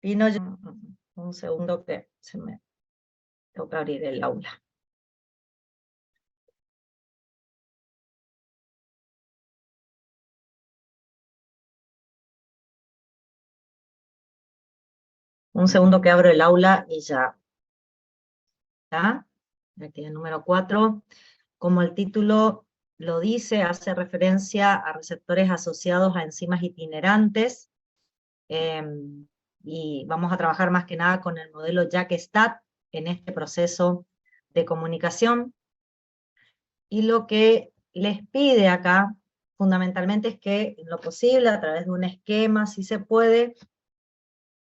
Pino, un segundo que se me toca abrir el aula. Un segundo que abro el aula y ya. ¿Está? Actividad número 4. Como el título lo dice, hace referencia a receptores asociados a enzimas itinerantes. Y vamos a trabajar más que nada con el modelo JAK-STAT en este proceso de comunicación. Y lo que les pide acá, fundamentalmente, es que en lo posible, a través de un esquema, si se puede,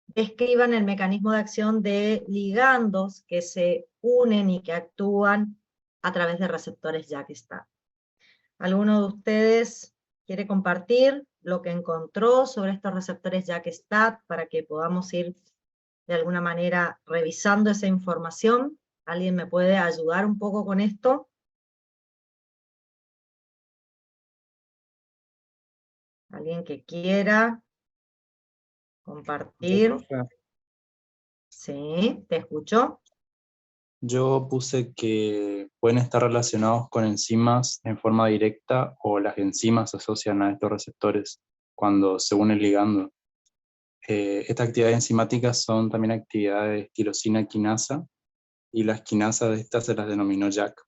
describan el mecanismo de acción de ligandos que se unen y que actúan a través de receptores JAK-STAT. ¿Alguno de ustedes quiere compartir lo que encontró sobre estos receptores JAK-STAT para que podamos ir de alguna manera revisando esa información? ¿Alguien me puede ayudar un poco con esto? ¿Alguien que quiera compartir? Profe, Sí, te escucho. yo puse que pueden estar relacionados con enzimas en forma directa o las enzimas se asocian a estos receptores cuando se une el ligando. Estas actividades enzimáticas son también actividades tirosina quinasa y las quinasas de estas se las denominó JAK.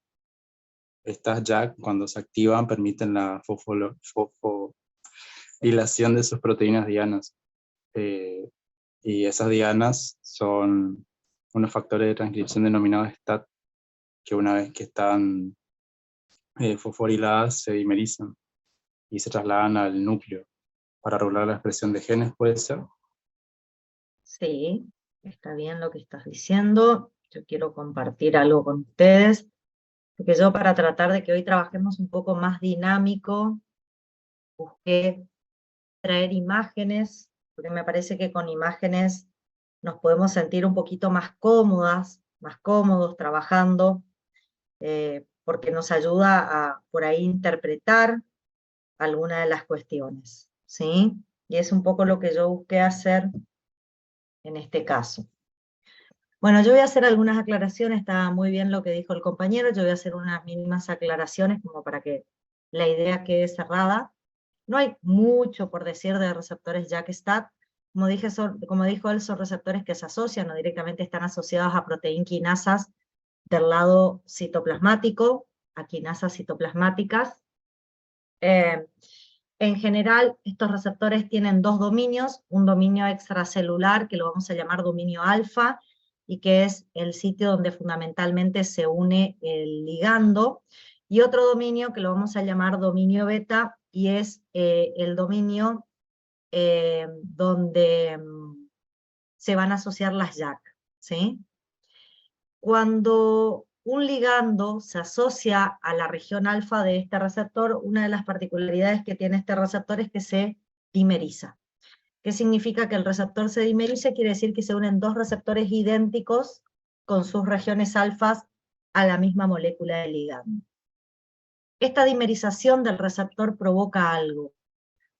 Estas JAK, cuando se activan, permiten la fosforilación de sus proteínas dianas. Y esas dianas son unos factores de transcripción denominados STAT, que una vez que están fosforiladas se dimerizan y se trasladan al núcleo para regular la expresión de genes, ¿puede ser? Sí, está bien lo que estás diciendo. Yo quiero compartir algo con ustedes, porque yo, para tratar de que hoy trabajemos un poco más dinámico, busqué traer imágenes, porque me parece que con imágenes nos podemos sentir un poquito más cómodas, más cómodos trabajando, porque nos ayuda a por ahí interpretar alguna de las cuestiones, ¿sí? Y es un poco lo que yo busqué hacer en este caso. Bueno, yo voy a hacer algunas aclaraciones, está muy bien lo que dijo el compañero, yo voy a hacer unas mínimas aclaraciones como para que la idea quede cerrada. No hay mucho por decir de receptores JAK-STAT, como dijo él, son receptores que se asocian o directamente están asociados a proteinquinasas del lado citoplasmático, a quinasas citoplasmáticas. En general, estos receptores tienen dos dominios, un dominio extracelular, que lo vamos a llamar dominio alfa, y que es el sitio donde fundamentalmente se une el ligando, y otro dominio que lo vamos a llamar dominio beta, y es el dominio donde se van a asociar las JAK, ¿sí? Cuando un ligando se asocia a la región alfa de este receptor, una de las particularidades que tiene este receptor es que se dimeriza. ¿Qué significa que el receptor se dimerice? Quiere decir que se unen dos receptores idénticos con sus regiones alfas a la misma molécula de ligando. Esta dimerización del receptor provoca algo.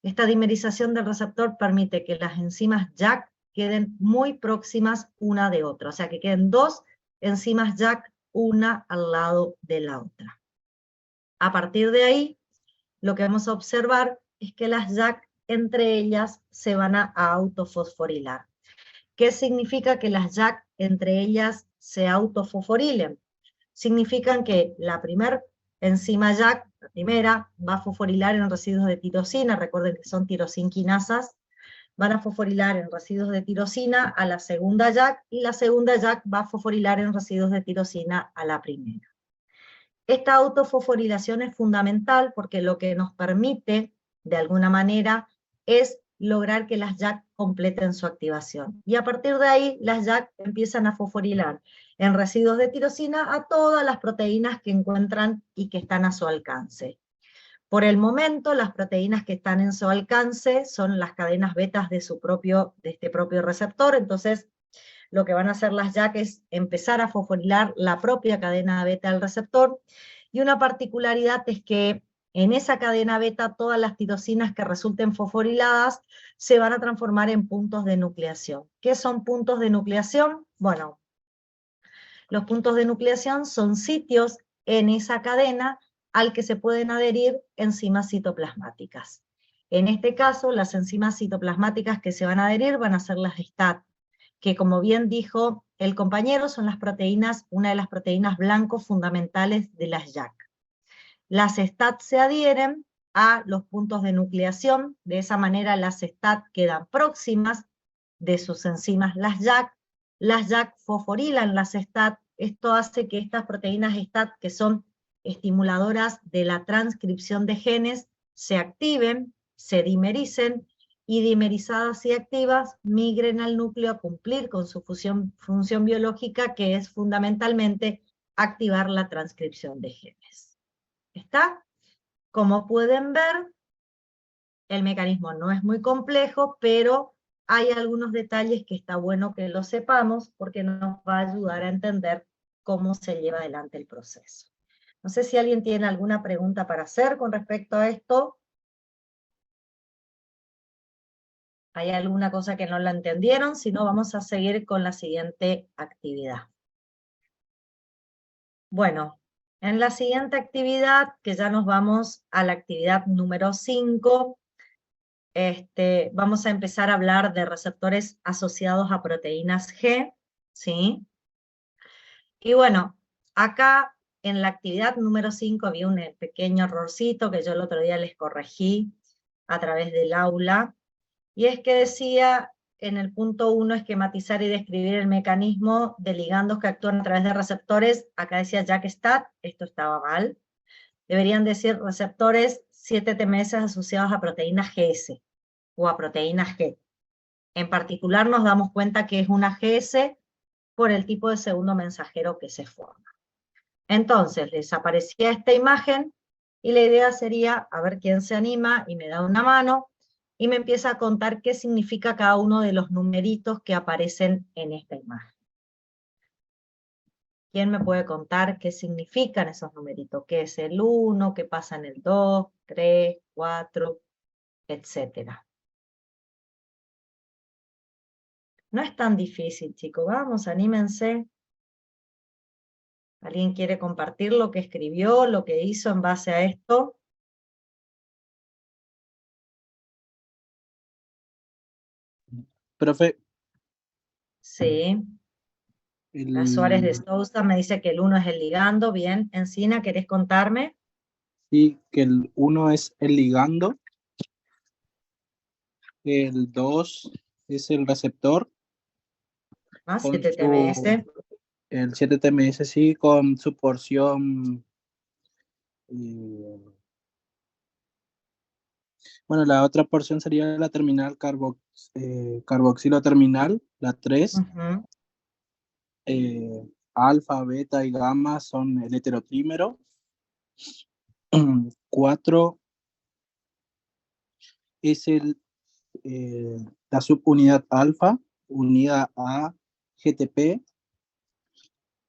Esta dimerización del receptor permite que las enzimas JAK queden muy próximas una de otra, o sea que queden dos enzimas JAK una al lado de la otra. A partir de ahí, lo que vamos a observar es que las JAK entre ellas se van a autofosforilar. ¿Qué significa que las JAK entre ellas se autofosforilen? Significan que la primera enzima JAK, la primera, va a fosforilar en residuos de tirosina, recuerden que son tirosinquinasas, van a fosforilar en residuos de tirosina a la segunda JAK, y la segunda JAK va a fosforilar en residuos de tirosina a la primera. Esta autofosforilación es fundamental porque lo que nos permite, de alguna manera, es lograr que las JAK completen su activación. Y a partir de ahí, las JAK empiezan a fosforilar en residuos de tirosina a todas las proteínas que encuentran y que están a su alcance. Por el momento, las proteínas que están en su alcance son las cadenas betas de este propio receptor, entonces lo que van a hacer las JAK es empezar a fosforilar la propia cadena beta del receptor, y una particularidad es que En esa cadena beta, todas las tirosinas que resulten fosforiladas se van a transformar en puntos de nucleación. ¿Qué son puntos de nucleación? Bueno, los puntos de nucleación son sitios en esa cadena al que se pueden adherir enzimas citoplasmáticas. En este caso, las enzimas citoplasmáticas que se van a adherir van a ser las STAT, que como bien dijo el compañero, son las proteínas, una de las proteínas blancos fundamentales de las JAK. Las STAT se adhieren a los puntos de nucleación, de esa manera las STAT quedan próximas de sus enzimas las JAK fosforilan las STAT, esto hace que estas proteínas STAT, que son estimuladoras de la transcripción de genes, se activen, se dimericen, y dimerizadas y activas migren al núcleo a cumplir con su función biológica, que es fundamentalmente activar la transcripción de genes. ¿Está? Como pueden ver, el mecanismo no es muy complejo, pero hay algunos detalles que está bueno que lo sepamos, porque nos va a ayudar a entender cómo se lleva adelante el proceso. No sé si alguien tiene alguna pregunta para hacer con respecto a esto. ¿Hay alguna cosa que no la entendieron? Si no, vamos a seguir con la siguiente actividad. Bueno, en la siguiente actividad, que ya nos vamos a la actividad número 5, vamos a empezar a hablar de receptores asociados a proteínas G, ¿sí? Y bueno, acá en la actividad número 5 había un pequeño errorcito que yo el otro día les corregí a través del aula, y es que decía en el punto 1, esquematizar y describir el mecanismo de ligandos que actúan a través de receptores. Acá decía JAK-STAT, esto estaba mal. Deberían decir receptores 7-TMS asociados a proteínas GS o a proteínas G. En particular nos damos cuenta que es una GS por el tipo de segundo mensajero que se forma. Entonces les aparecía esta imagen y la idea sería, a ver quién se anima y me da una mano, y me empieza a contar qué significa cada uno de los numeritos que aparecen en esta imagen. ¿Quién me puede contar qué significan esos numeritos? ¿Qué es el 1? ¿Qué pasa en el 2, 3, 4, etcétera? No es tan difícil, chicos. Vamos, anímense. ¿Alguien quiere compartir lo que escribió, lo que hizo en base a esto? Profe, Sí. La Suárez de Sousa me dice que el 1 es el ligando. Bien. Encina, ¿querés contarme? sí, que el 1 es el ligando, el 2 es el receptor, Más con 7-TMS. el 7-TMS sí, con su porción, bueno, la otra porción sería la terminal carboxilo terminal, la 3, alfa, beta y gamma son el heterotrímero, 4 es la subunidad alfa, unida a GTP,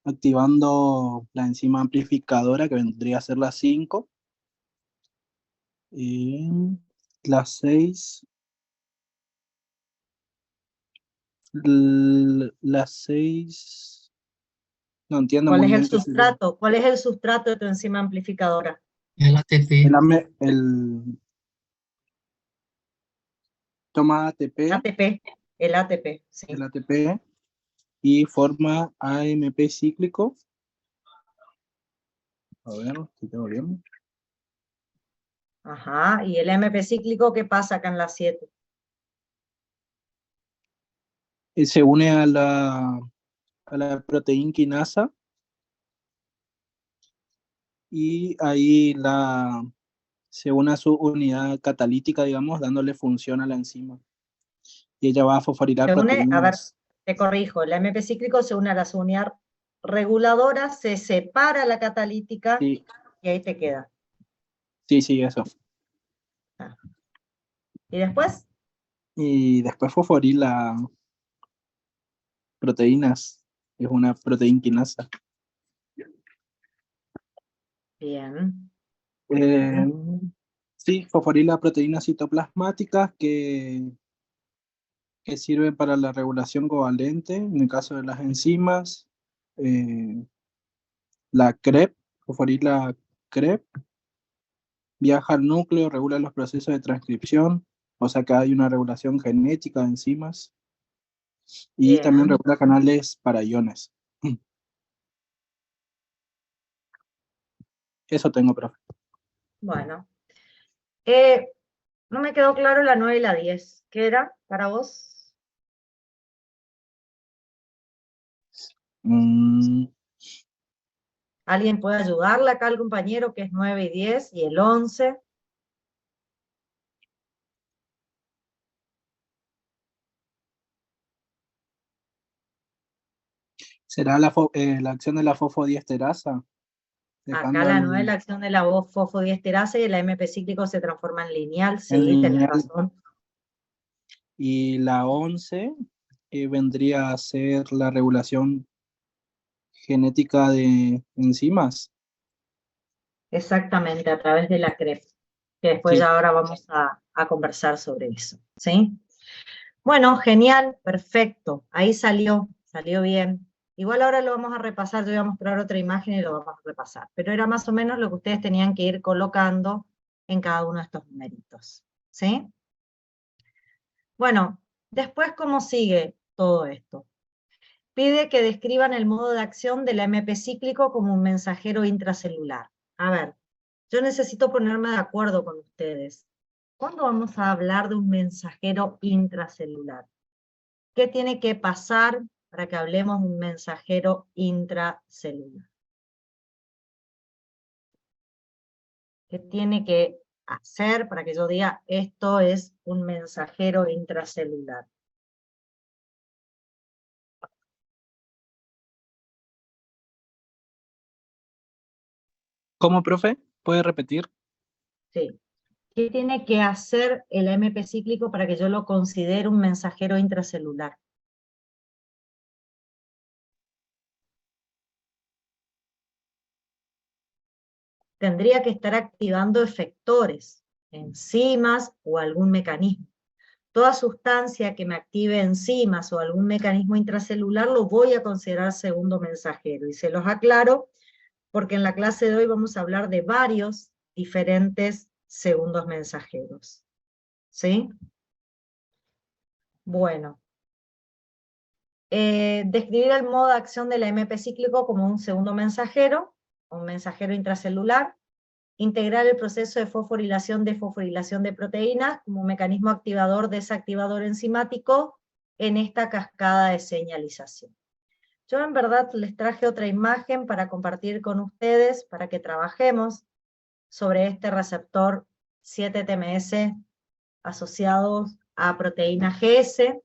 activando la enzima amplificadora que vendría a ser la 5. Y la 6. La 6. No entiendo ¿Cuál muy es el bien qué sería. sustrato? ¿Cuál es el sustrato de tu enzima amplificadora? El ATP. Toma ATP, ATP, el ATP, sí. el ATP, y forma AMP cíclico. A ver, si tengo bien. Ajá, y el AMP cíclico, ¿qué pasa acá en la 7? Se une a la proteína quinasa, y ahí se une a su unidad catalítica, digamos, dándole función a la enzima. Y ella va a fosforilar Se une, a ver, proteínas. te corrijo, el AMP cíclico se une a la unidad reguladora, se separa la catalítica, Sí, y ahí te queda. sí, eso. Ah. ¿Y después? Y después fosforila proteínas. Es una proteína quinasa. Bien. Sí, fosforila proteínas citoplasmáticas que sirven para la regulación covalente, en el caso de las enzimas. La CREP, fosforila CREP, viaja al núcleo, regula los procesos de transcripción, o sea que hay una regulación genética de enzimas, y también Bien. regula canales para iones. Eso tengo, profe. Bueno. No me quedó claro la 9 y la 10. ¿Qué era para vos? ¿Alguien puede ayudarle acá al compañero que es 9 y 10 y el 11? ¿Será la acción de la fosfodiesterasa? Acá la 9 es la acción de la fosfodiesterasa y el AMP cíclico se transforma en lineal. Sí, tenés razón. Y la 11 vendría a ser la regulación genética de enzimas. Exactamente, a través de la CREP, que después Sí. ya ahora vamos a conversar sobre eso, ¿sí? Bueno, genial, perfecto, ahí salió bien. Igual ahora lo vamos a repasar, yo voy a mostrar otra imagen y lo vamos a repasar, pero era más o menos lo que ustedes tenían que ir colocando en cada uno de estos numeritos, ¿sí? Bueno, después, ¿cómo sigue todo esto? Pide que describan el modo de acción del AMP cíclico como un mensajero intracelular. A ver, yo necesito ponerme de acuerdo con ustedes. ¿Cuándo vamos a hablar de un mensajero intracelular? ¿Qué tiene que pasar para que hablemos de un mensajero intracelular? ¿Qué tiene que hacer para que yo diga esto es un mensajero intracelular? ¿Cómo, profe? ¿Puede repetir? Sí. ¿Qué tiene que hacer el AMP cíclico para que yo lo considere un mensajero intracelular? Tendría que estar activando efectores, enzimas o algún mecanismo. Toda sustancia que me active enzimas o algún mecanismo intracelular lo voy a considerar segundo mensajero. Y se los aclaro porque en la clase de hoy vamos a hablar de varios diferentes segundos mensajeros. ¿Sí? Bueno. Describir el modo de acción del AMP cíclico como un segundo mensajero, un mensajero intracelular. Integrar el proceso de fosforilación de proteínas como un mecanismo activador desactivador enzimático en esta cascada de señalización. Yo en verdad les traje otra imagen para compartir con ustedes, para que trabajemos sobre este receptor 7-TMS asociado a proteína GS.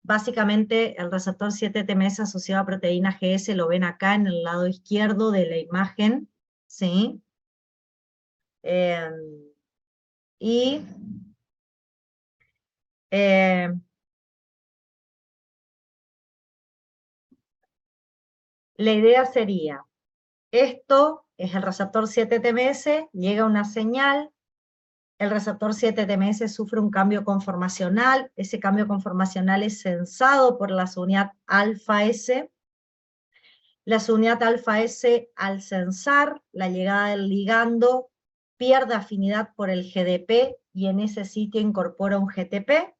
Básicamente el receptor 7-TMS asociado a proteína GS lo ven acá en el lado izquierdo de la imagen, ¿sí? Y la idea sería, esto es el receptor 7-TMS, llega una señal, el receptor 7-TMS sufre un cambio conformacional, ese cambio conformacional es sensado por la subunidad alfa S. La subunidad alfa S, al sensar la llegada del ligando, pierde afinidad por el GDP y en ese sitio incorpora un GTP.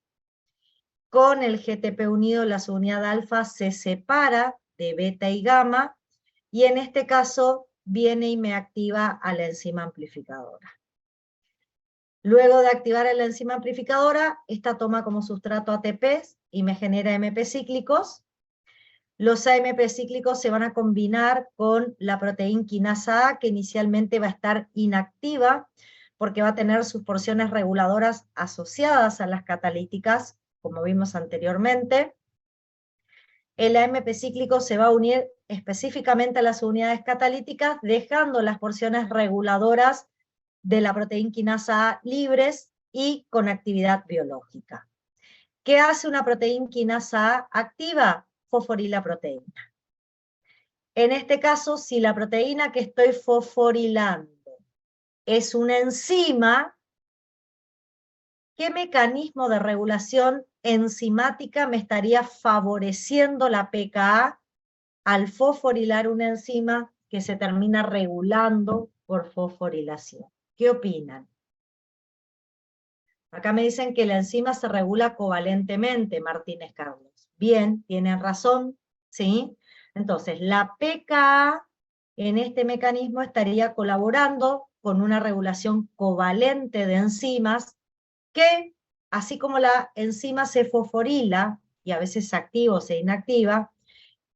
Con el GTP unido, la subunidad alfa se separa de beta y gamma, y en este caso viene y me activa a la enzima amplificadora. Luego de activar a la enzima amplificadora, esta toma como sustrato ATPs y me genera AMP cíclicos. Los AMP cíclicos se van a combinar con la proteína quinasa A, que inicialmente va a estar inactiva, porque va a tener sus porciones reguladoras asociadas a las catalíticas, como vimos anteriormente. El AMP cíclico se va a unir específicamente a las unidades catalíticas, dejando las porciones reguladoras de la proteína quinasa A libres y con actividad biológica. ¿Qué hace una proteína quinasa A activa? Fosforila proteína. En este caso, si la proteína que estoy fosforilando es una enzima, ¿qué mecanismo de regulación enzimática me estaría favoreciendo la pKa al fosforilar una enzima que se termina regulando por fosforilación? ¿Qué opinan? Acá me dicen que la enzima se regula covalentemente, Martínez Carlos. Bien, tienen razón, ¿sí? Entonces, la pKa en este mecanismo estaría colaborando con una regulación covalente de enzimas que, así como la enzima se fosforila, y a veces se activa o se inactiva,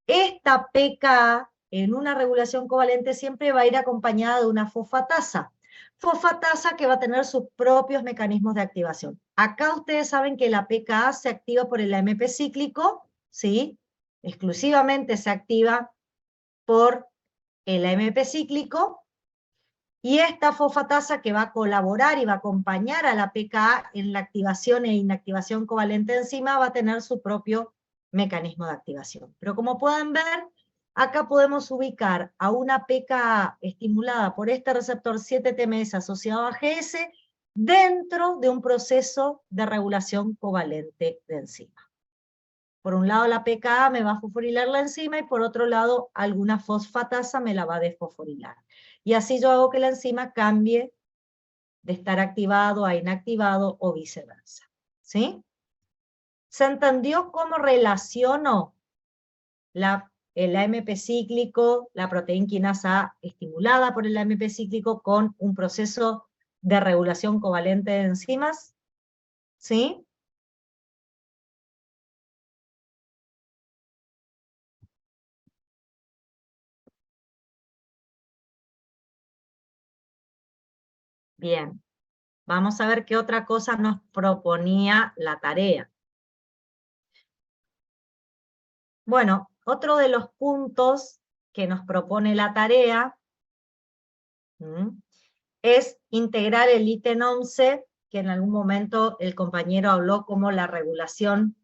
esta pKa en una regulación covalente siempre va a ir acompañada de una fosfatasa. Fosfatasa que va a tener sus propios mecanismos de activación. Acá ustedes saben que la pKa se activa por el AMP cíclico, ¿sí? Exclusivamente se activa por el AMP cíclico, y esta fosfatasa que va a colaborar y va a acompañar a la pKa en la activación e inactivación covalente de enzima va a tener su propio mecanismo de activación. Pero como pueden ver, acá podemos ubicar a una pKa estimulada por este receptor 7-TMS asociado a GS dentro de un proceso de regulación covalente de enzima. Por un lado la pKa me va a fosforilar la enzima y por otro lado alguna fosfatasa me la va a desfosforilar. Y así yo hago que la enzima cambie de estar activado a inactivado o viceversa. ¿Sí? ¿Se entendió cómo relaciono el AMP cíclico, la proteína quinasa A estimulada por el AMP cíclico con un proceso de regulación covalente de enzimas? ¿Sí? Bien. Vamos a ver qué otra cosa nos proponía la tarea. Bueno, otro de los puntos que nos propone la tarea es integrar el ítem 11, que en algún momento el compañero habló como la regulación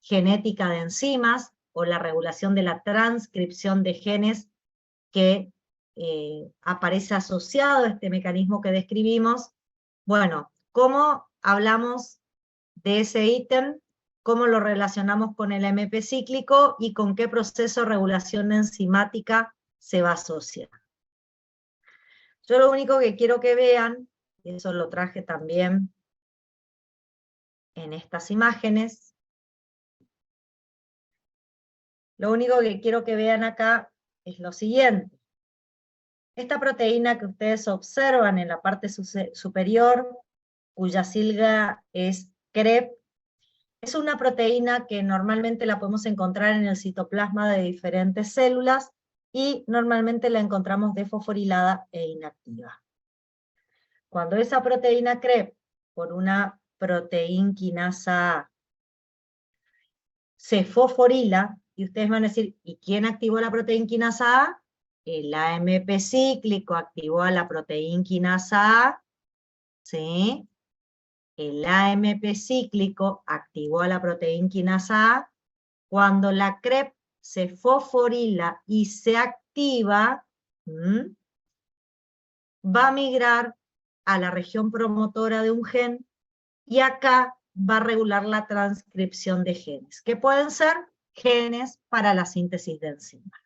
genética de enzimas, o la regulación de la transcripción de genes que aparece asociado a este mecanismo que describimos. Bueno, ¿cómo hablamos de ese ítem? ¿Cómo lo relacionamos con el AMP cíclico? ¿Y con qué proceso de regulación enzimática se va a asociar? Yo lo único que quiero que vean, y eso lo traje también en estas imágenes, lo único que quiero que vean acá es lo siguiente. Esta proteína que ustedes observan en la parte superior, cuya sigla es CREP, es una proteína que normalmente la podemos encontrar en el citoplasma de diferentes células y normalmente la encontramos desfosforilada e inactiva. Cuando esa proteína CREP por una proteína quinasa A se fosforila, y ustedes van a decir, ¿y quién activó la proteína quinasa A? El AMP cíclico activó a la proteína quinasa A, ¿sí? El AMP cíclico activó a la proteína quinasa A. Cuando la CREP se fosforila y se activa, va a migrar a la región promotora de un gen, y acá va a regular la transcripción de genes, que pueden ser genes para la síntesis de enzimas.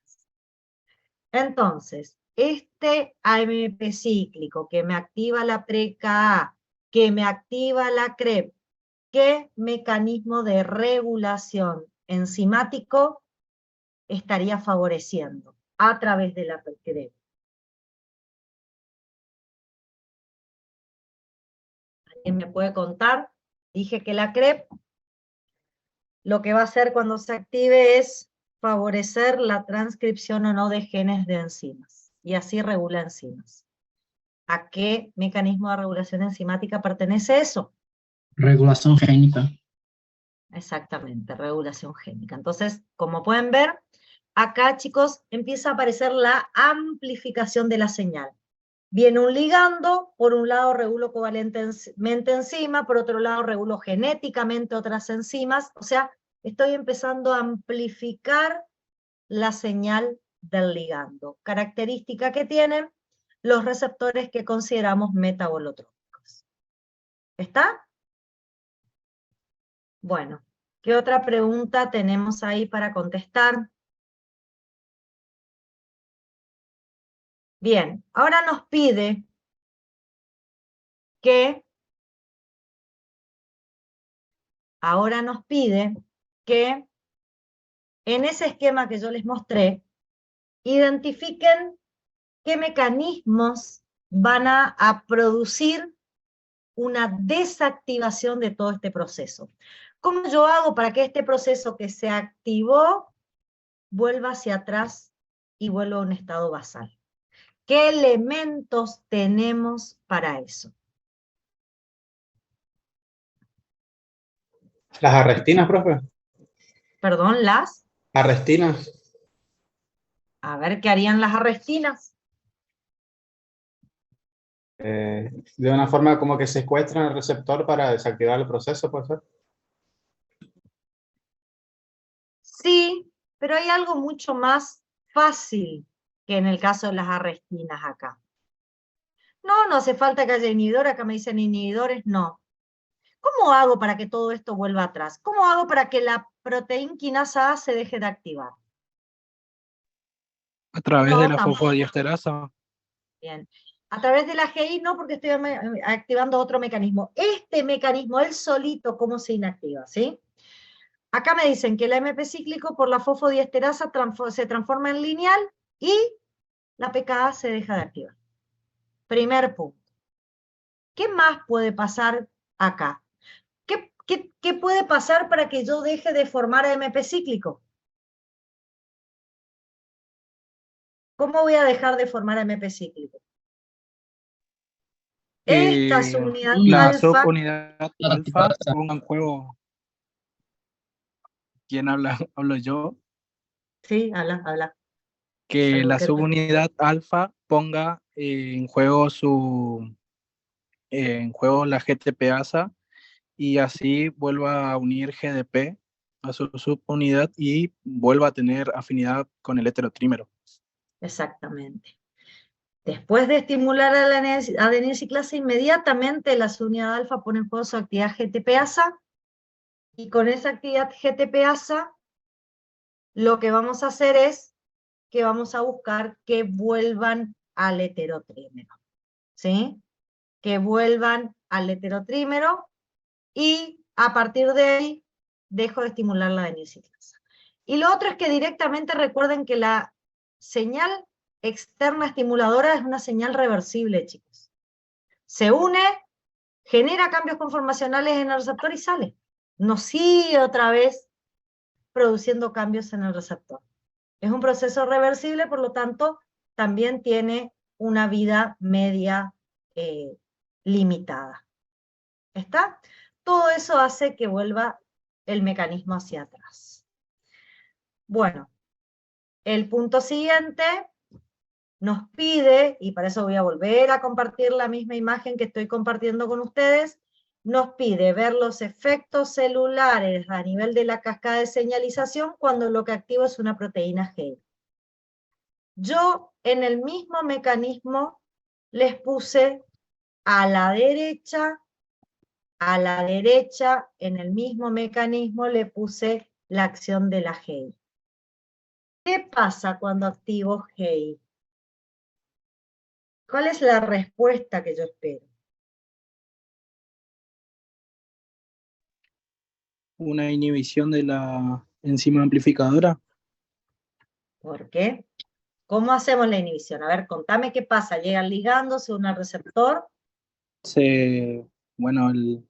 Entonces, este AMP cíclico que me activa la pKa, que me activa la CREP, ¿qué mecanismo de regulación enzimático estaría favoreciendo a través de la CREP? ¿Alguien me puede contar? Dije que la CREP lo que va a hacer cuando se active es favorecer la transcripción o no de genes de enzimas, y así regula enzimas. ¿A qué mecanismo de regulación enzimática pertenece eso? Regulación génica. Exactamente, regulación génica. Entonces, como pueden ver, acá, chicos, empieza a aparecer la amplificación de la señal. Viene un ligando, por un lado regulo covalentemente enzima, por otro lado regulo genéticamente otras enzimas, o sea, estoy empezando a amplificar la señal del ligando. Característica que tienen los receptores que consideramos metabolotrópicos. ¿Está? Bueno, ¿qué otra pregunta tenemos ahí para contestar? Bien, ahora nos pide que en ese esquema que yo les mostré, identifiquen qué mecanismos van a producir una desactivación de todo este proceso. ¿Cómo yo hago para que este proceso que se activó vuelva hacia atrás y vuelva a un estado basal? ¿Qué elementos tenemos para eso? Las arrestinas, profe. Perdón, las... Arrestinas. A ver, ¿qué harían las arrestinas? De una forma como que secuestran el receptor para desactivar el proceso, ¿puede ser? Sí, pero hay algo mucho más fácil que en el caso de las arrestinas acá. No hace falta que haya inhibidor, acá me dicen inhibidores, no. ¿Cómo hago para que todo esto vuelva atrás? ¿Cómo hago para que la proteína quinasa A se deje de activar? A través No, de la tampoco. fosfodiesterasa. Bien. A través de la GI no, porque estoy activando otro mecanismo. Este mecanismo, él solito, ¿cómo se inactiva? ¿Sí? Acá me dicen que el AMP cíclico por la fosfodiesterasa se transforma en lineal y la pKa se deja de activar. Primer punto. ¿Qué más puede pasar acá? ¿Qué puede pasar para que yo deje de formar AMP cíclico? ¿Cómo voy a dejar de formar AMP cíclico? Esta subunidad La alfa... subunidad alfa ponga en juego. ¿Quién habla? ¿Hablo yo? Sí, habla. Que Algo la que... subunidad alfa ponga en juego la GTPasa y así vuelva a unir GDP a su subunidad y vuelva a tener afinidad con el heterotrímero. Exactamente. Después de estimular a la adenina ciclasa, inmediatamente la subunidad alfa pone en juego su actividad GTPasa, y con esa actividad GTPasa lo que vamos a hacer es que vamos a buscar que vuelvan al heterotrímero, ¿sí? Que vuelvan al heterotrímero, y a partir de ahí dejo de estimular la adenina ciclasa. Y lo otro es que directamente recuerden que la señal externa estimuladora es una señal reversible, chicos. Se une, genera cambios conformacionales en el receptor y sale. No sigue otra vez produciendo cambios en el receptor. Es un proceso reversible, por lo tanto, también tiene una vida media limitada. ¿Está? Todo eso hace que vuelva el mecanismo hacia atrás. Bueno, el punto siguiente nos pide, y para eso voy a volver a compartir la misma imagen que estoy compartiendo con ustedes, nos pide ver los efectos celulares a nivel de la cascada de señalización cuando lo que activo es una proteína G. Yo en el mismo mecanismo les puse a la derecha, en el mismo mecanismo le puse la acción de la GI. ¿Qué pasa cuando activo GI? ¿Cuál es la respuesta que yo espero? Una inhibición de la enzima amplificadora. ¿Por qué? ¿Cómo hacemos la inhibición? A ver, contame qué pasa. Llega el ligando, se une al receptor.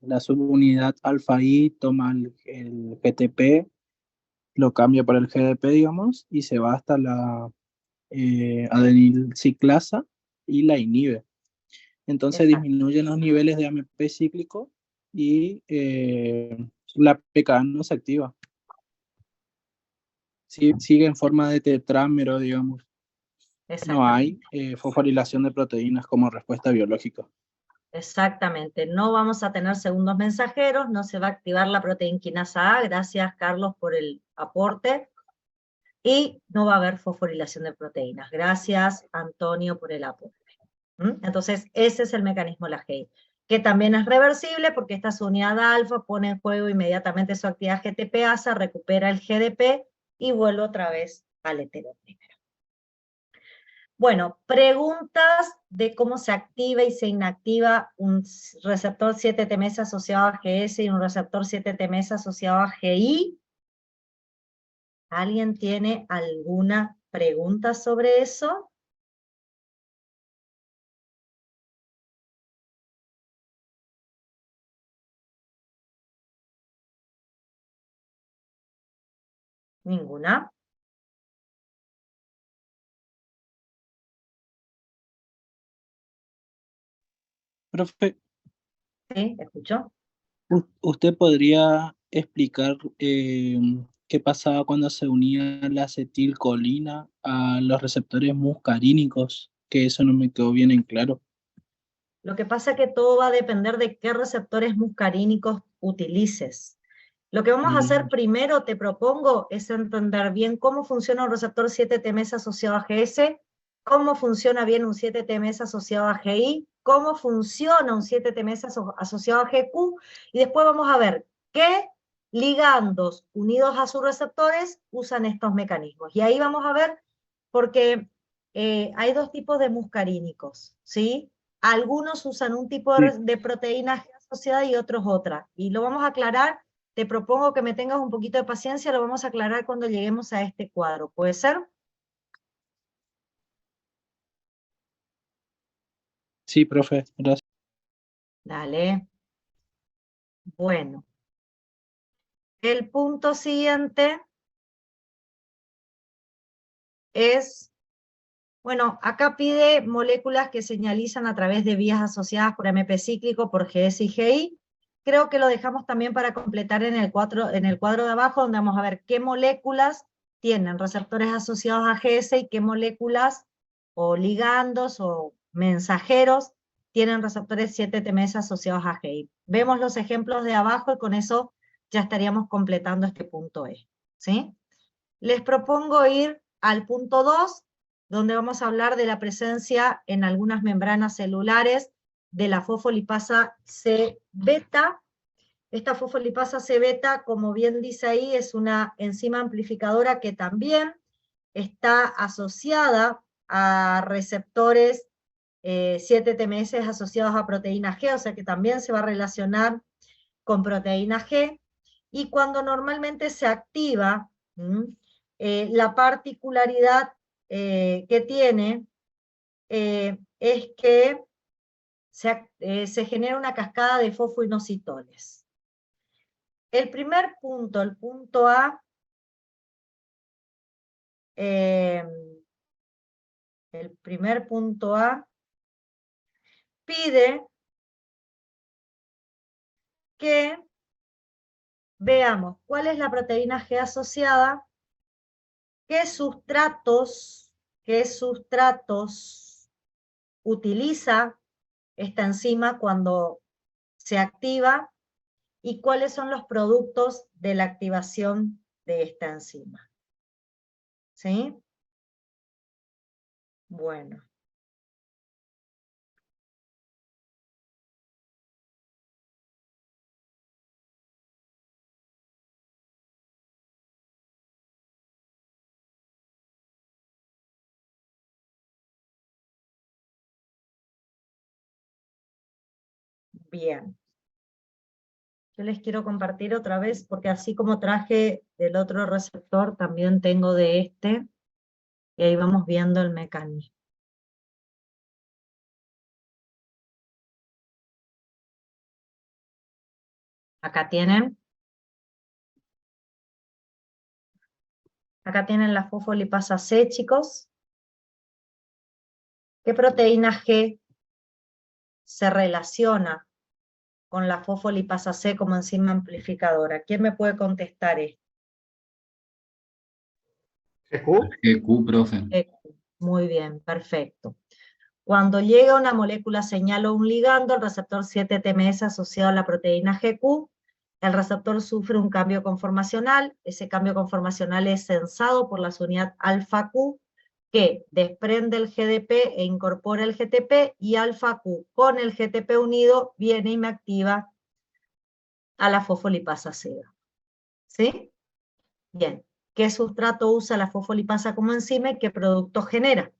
La subunidad alfa I toma el GTP, lo cambia por el GDP, digamos, y se va hasta la adenilciclasa y la inhibe. Entonces Exacto. disminuyen los niveles de AMP cíclico y la pKa no se activa. Sigue en forma de tetrámero, digamos. No hay fosforilación de proteínas como respuesta biológica. Exactamente, no vamos a tener segundos mensajeros, no se va a activar la proteína quinasa A, gracias Carlos por el aporte, y no va a haber fosforilación de proteínas. Gracias Antonio por el aporte. Entonces, ese es el mecanismo de la GI, que también es reversible porque esta unidad alfa pone en juego inmediatamente su actividad GTPasa, recupera el GDP y vuelve otra vez al heterómero. Bueno, preguntas de cómo se activa y se inactiva un receptor 7-TMS asociado a GS y un receptor 7-TMS asociado a GI. ¿Alguien tiene alguna pregunta sobre eso? ¿Ninguna? Profe, ¿Sí? ¿Escuchó? ¿usted podría explicar qué pasaba cuando se unía la acetilcolina a los receptores muscarínicos? Que eso no me quedó bien en claro. Lo que pasa es que todo va a depender de qué receptores muscarínicos utilices. Lo que vamos a hacer primero, te propongo, es entender bien cómo funciona un receptor 7-TMS asociado a GS, cómo funciona bien un 7-TMS asociado a GI, cómo funciona un 7-TMS asociado a GQ, y después vamos a ver qué ligandos unidos a sus receptores usan estos mecanismos. Y ahí vamos a ver, porque hay dos tipos de muscarínicos, ¿sí? Algunos usan un tipo de proteína asociada y otros otra. Y lo vamos a aclarar, te propongo que me tengas un poquito de paciencia, lo vamos a aclarar cuando lleguemos a este cuadro. ¿Puede ser? Sí, profe, gracias. Dale. Bueno. El punto siguiente es, bueno, acá pide moléculas que señalizan a través de vías asociadas por MP cíclico, por GS y GI. Creo que lo dejamos también para completar en el cuadro de abajo, donde vamos a ver qué moléculas tienen receptores asociados a GS y qué moléculas o ligandos o mensajeros tienen receptores 7-TMS asociados a GI. Vemos los ejemplos de abajo y con eso ya estaríamos completando este punto E, ¿sí? Les propongo ir al punto 2, donde vamos a hablar de la presencia en algunas membranas celulares de la fosfolipasa C-beta. Esta fosfolipasa C-beta, como bien dice ahí, es una enzima amplificadora que también está asociada a receptores 7-TMS asociados a proteína G, o sea que también se va a relacionar con proteína G, y cuando normalmente se activa, la particularidad que tiene es que se genera una cascada de fosfoinositones. El primer punto, el punto A, el primer punto A pide que veamos cuál es la proteína G asociada, qué sustratos utiliza esta enzima cuando se activa y cuáles son los productos de la activación de esta enzima. ¿Sí? Bueno. Bien. Yo les quiero compartir otra vez, porque así como traje del otro receptor, también tengo de este, y ahí vamos viendo el mecanismo. Acá tienen. Acá tienen la fosfolipasa C, chicos. ¿Qué proteína G se relaciona con la fosfolipasa C como enzima amplificadora? ¿Quién me puede contestar esto? GQ. GQ, profe. Muy bien, perfecto. Cuando llega una molécula señal o un ligando, el receptor 7-TMS asociado a la proteína GQ, el receptor sufre un cambio conformacional, ese cambio conformacional es sensado por la unidad alfa Q, que desprende el GDP e incorpora el GTP, y alfa Q con el GTP unido viene y me activa a la fosfolipasa seda. ¿Sí? Bien. ¿Qué sustrato usa la fosfolipasa como enzima y qué producto genera?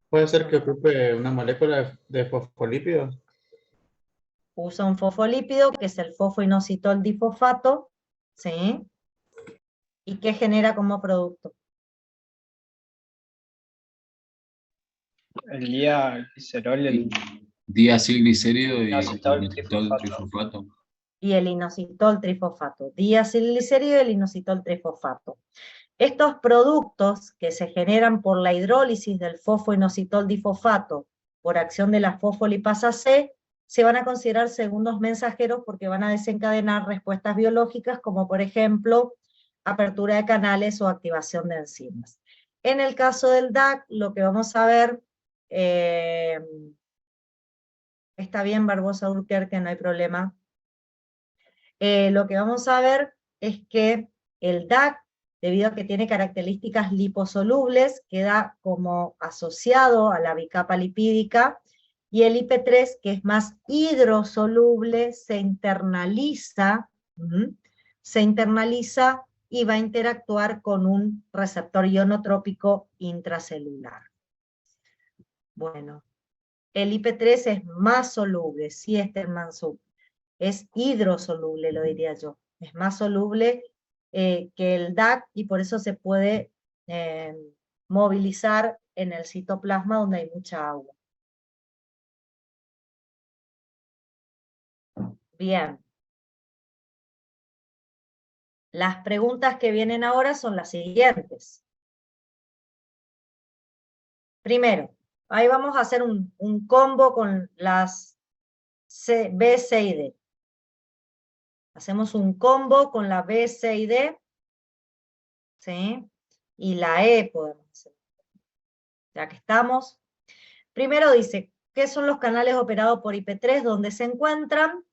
Puede ser que ocupe una molécula de fosfolípidos. Usa un fosfolípido, que es el fosfoinositol difosfato, ¿sí? ¿Y qué genera como producto? El diaglicerol, el Diacilglicérido y inositol inositol trifosfato. trifosfato. Y el inositol trifosfato. Diacilglicérido y el inositol trifosfato. Estos productos que se generan por la hidrólisis del fosfoinositol difosfato por acción de la fosfolipasa C, se van a considerar segundos mensajeros porque van a desencadenar respuestas biológicas como por ejemplo apertura de canales o activación de enzimas. En el caso del DAC, lo que vamos a ver, está bien Barbosa Urquer, no hay problema. Lo que vamos a ver es que el DAC, debido a que tiene características liposolubles, queda como asociado a la bicapa lipídica, y el IP3, que es más hidrosoluble, se internaliza y va a interactuar con un receptor ionotrópico intracelular. Bueno, el IP3 es más soluble, sí, es hidrosoluble, lo diría yo. Es más soluble que el DAC y por eso se puede movilizar en el citoplasma donde hay mucha agua. Bien. Las preguntas que vienen ahora son las siguientes. Primero, ahí vamos a hacer un combo con las B, C y D. Hacemos un combo con la B, C y D, ¿sí? Y la E podemos hacer. Ya que estamos. Primero dice, ¿qué son los canales operados por IP3? ¿Dónde se encuentran?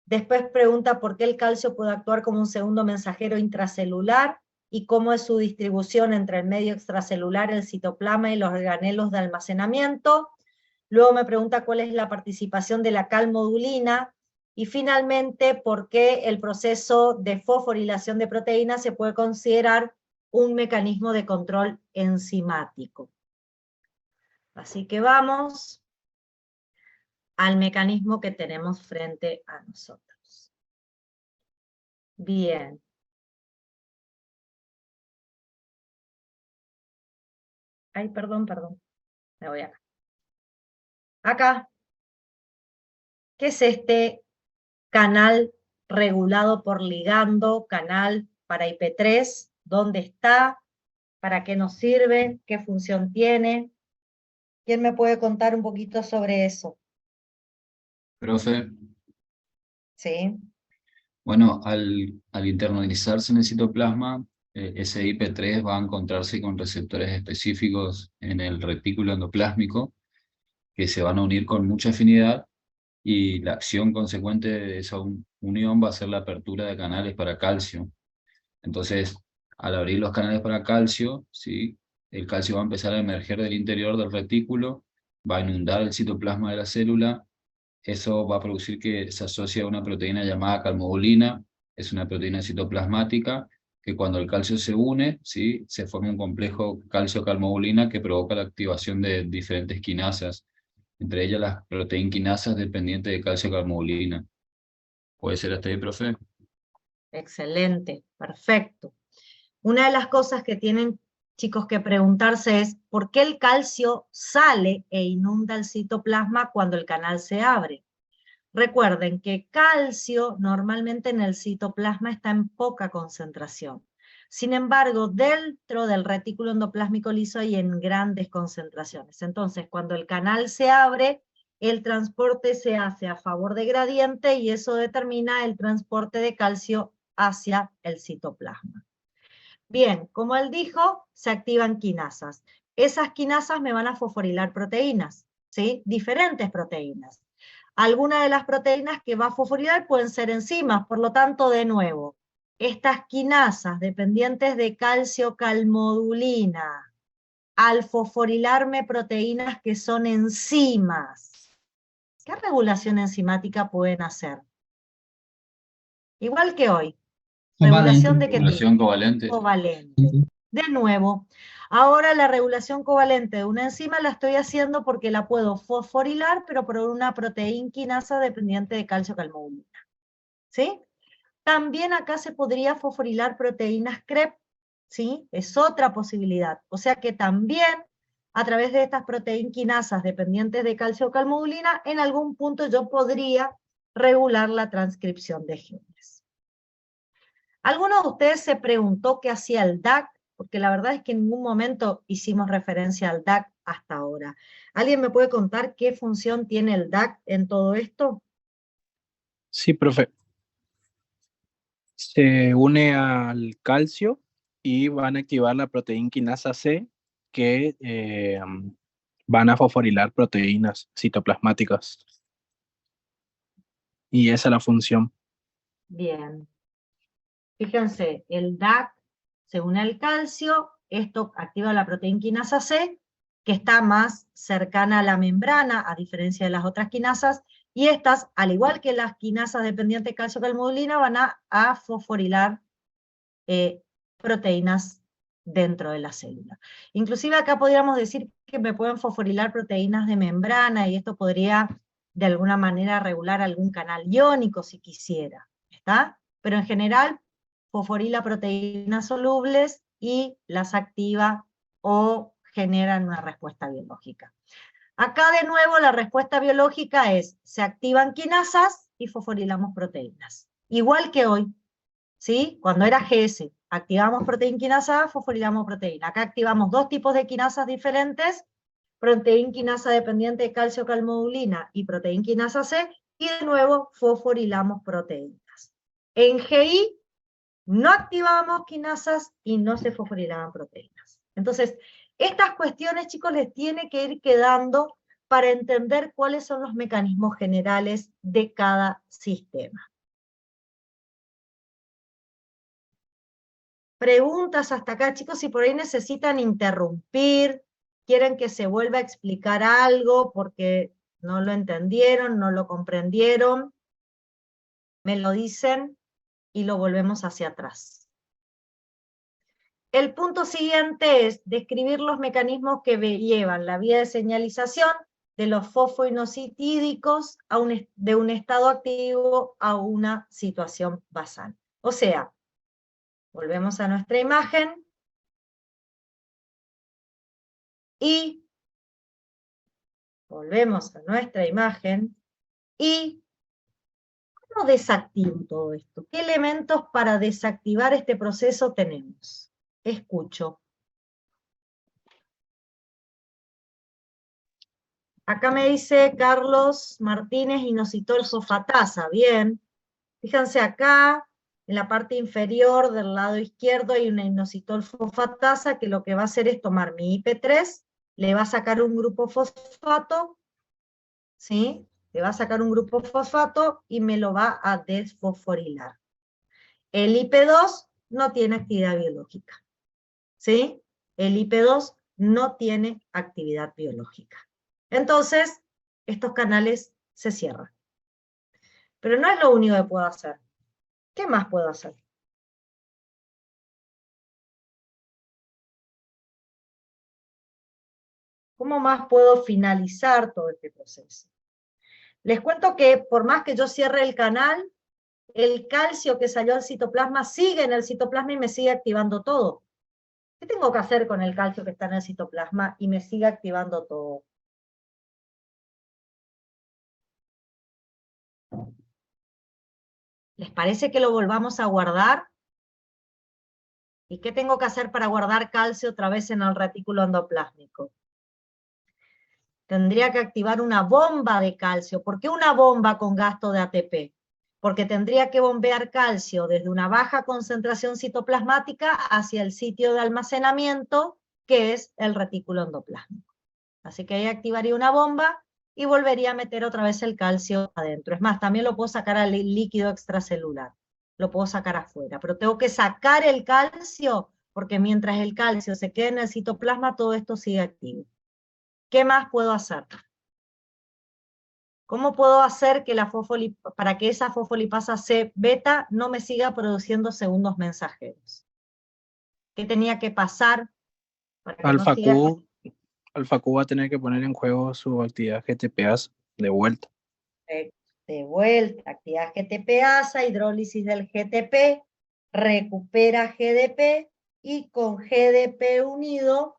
Después pregunta por qué el calcio puede actuar como un segundo mensajero intracelular y cómo es su distribución entre el medio extracelular, el citoplasma y los organelos de almacenamiento. Luego me pregunta cuál es la participación de la calmodulina. Y finalmente, por qué el proceso de fosforilación de proteínas se puede considerar un mecanismo de control enzimático. Así que vamos al mecanismo que tenemos frente a nosotros. Bien. Ay, perdón. Me voy acá. Acá. ¿Qué es este canal regulado por ligando, canal para IP3? ¿Dónde está? ¿Para qué nos sirve? ¿Qué función tiene? ¿Quién me puede contar un poquito sobre eso? Profe, Sí. bueno, al internalizarse en el citoplasma, ese IP3 va a encontrarse con receptores específicos en el retículo endoplásmico que se van a unir con mucha afinidad, y la acción consecuente de esa unión va a ser la apertura de canales para calcio. Entonces, al abrir los canales para calcio, ¿sí?, el calcio va a empezar a emerger del interior del retículo, va a inundar el citoplasma de la célula. Eso va a producir que se asocie a una proteína llamada calmodulina. Es una proteína citoplasmática que cuando el calcio se une, ¿sí?, se forma un complejo calcio-calmodulina que provoca la activación de diferentes quinasas, entre ellas las proteinquinasas dependientes de calcio-calmodulina. ¿Puede ser hasta ahí, profe? Excelente, perfecto. Una de las cosas que tienen, chicos, que preguntarse es, ¿por qué el calcio sale e inunda el citoplasma cuando el canal se abre? Recuerden que calcio normalmente en el citoplasma está en poca concentración. Sin embargo, dentro del retículo endoplásmico liso hay en grandes concentraciones. Entonces, cuando el canal se abre, el transporte se hace a favor de gradiente y eso determina el transporte de calcio hacia el citoplasma. Bien, como él dijo, se activan quinasas. Esas quinasas me van a fosforilar proteínas, ¿sí? Diferentes proteínas. Algunas de las proteínas que va a fosforilar pueden ser enzimas, por lo tanto, de nuevo, estas quinasas dependientes de calcio-calmodulina, al fosforilarme proteínas que son enzimas, ¿qué regulación enzimática pueden hacer? Igual que hoy. ¿Regulación de qué tipo? Regulación covalente. Covalente. De nuevo, ahora la regulación covalente de una enzima la estoy haciendo porque la puedo fosforilar, pero por una proteína quinasa dependiente de calcio-calmodulina. ¿Sí? También acá se podría fosforilar proteínas CREP, ¿sí? Es otra posibilidad. O sea que también, a través de estas proteínas quinasas dependientes de calcio-calmodulina, en algún punto yo podría regular la transcripción de genes. ¿Alguno de ustedes se preguntó qué hacía el DAC? Porque la verdad es que en ningún momento hicimos referencia al DAC hasta ahora. ¿Alguien me puede contar qué función tiene el DAC en todo esto? Sí, profe. Se une al calcio y van a activar la proteína quinasa C que van a fosforilar proteínas citoplasmáticas. Y esa es la función. Bien. Fíjense, el DAC se une al calcio, esto activa la proteína quinasa C, que está más cercana a la membrana, a diferencia de las otras quinasas, y estas, al igual que las quinasas dependientes de calcio-calmodulina, van a fosforilar proteínas dentro de la célula. Inclusive acá podríamos decir que me pueden fosforilar proteínas de membrana, y esto podría de alguna manera regular algún canal iónico si quisiera, ¿está? Pero en general fosforila proteínas solubles y las activa o generan una respuesta biológica. Acá de nuevo la respuesta biológica es, se activan quinasas y fosforilamos proteínas. Igual que hoy, ¿sí? Cuando era GS, activamos proteína quinasa, fosforilamos proteína. Acá activamos dos tipos de quinasas diferentes, proteína quinasa dependiente de calcio-calmodulina y proteína quinasa C, y de nuevo fosforilamos proteínas. En GI no activábamos quinasas y no se fosforilaban proteínas. Entonces, estas cuestiones, chicos, les tiene que ir quedando para entender cuáles son los mecanismos generales de cada sistema. Preguntas hasta acá, chicos, si por ahí necesitan interrumpir, quieren que se vuelva a explicar algo porque no lo entendieron, no lo comprendieron, me lo dicen y lo volvemos hacia atrás. El punto siguiente es describir los mecanismos que llevan la vía de señalización de los fosfoinositidicos de un estado activo a una situación basal. O sea, volvemos a nuestra imagen y volvemos a nuestra imagen y ¿cómo desactivo todo esto? ¿Qué elementos para desactivar este proceso tenemos? Escucho. Acá me dice Carlos Martínez inositol fosfatasa. Bien. Fíjense acá, en la parte inferior del lado izquierdo hay una inositol fosfatasa que lo que va a hacer es tomar mi IP3, le va a sacar un grupo fosfato, ¿sí? Le va a sacar un grupo fosfato y me lo va a desfosforilar. El IP2 no tiene actividad biológica, ¿sí? El IP2 no tiene actividad biológica. Entonces, estos canales se cierran. Pero no es lo único que puedo hacer. ¿Qué más puedo hacer? ¿Cómo más puedo finalizar todo este proceso? Les cuento que por más que yo cierre el canal, el calcio que salió al citoplasma sigue en el citoplasma y me sigue activando todo. ¿Qué tengo que hacer con el calcio que está en el citoplasma y me sigue activando todo? ¿Les parece que lo volvamos a guardar? ¿Y qué tengo que hacer para guardar calcio otra vez en el retículo endoplásmico? Tendría que activar una bomba de calcio. ¿Por qué una bomba con gasto de ATP? Porque tendría que bombear calcio desde una baja concentración citoplasmática hacia el sitio de almacenamiento, que es el retículo endoplásmico. Así que ahí activaría una bomba y volvería a meter otra vez el calcio adentro. Es más, también lo puedo sacar al líquido extracelular, lo puedo sacar afuera, pero tengo que sacar el calcio, porque mientras el calcio se quede en el citoplasma, todo esto sigue activo. ¿Qué más puedo hacer? ¿Cómo puedo hacer que para que esa fosfolipasa C beta no me siga produciendo segundos mensajeros? ¿Qué tenía que pasar para que no siga? Alpha Q va a tener que poner en juego su actividad GTPase de vuelta. De vuelta, actividad GTPasa, hidrólisis del GTP, recupera GDP, y con GDP unido,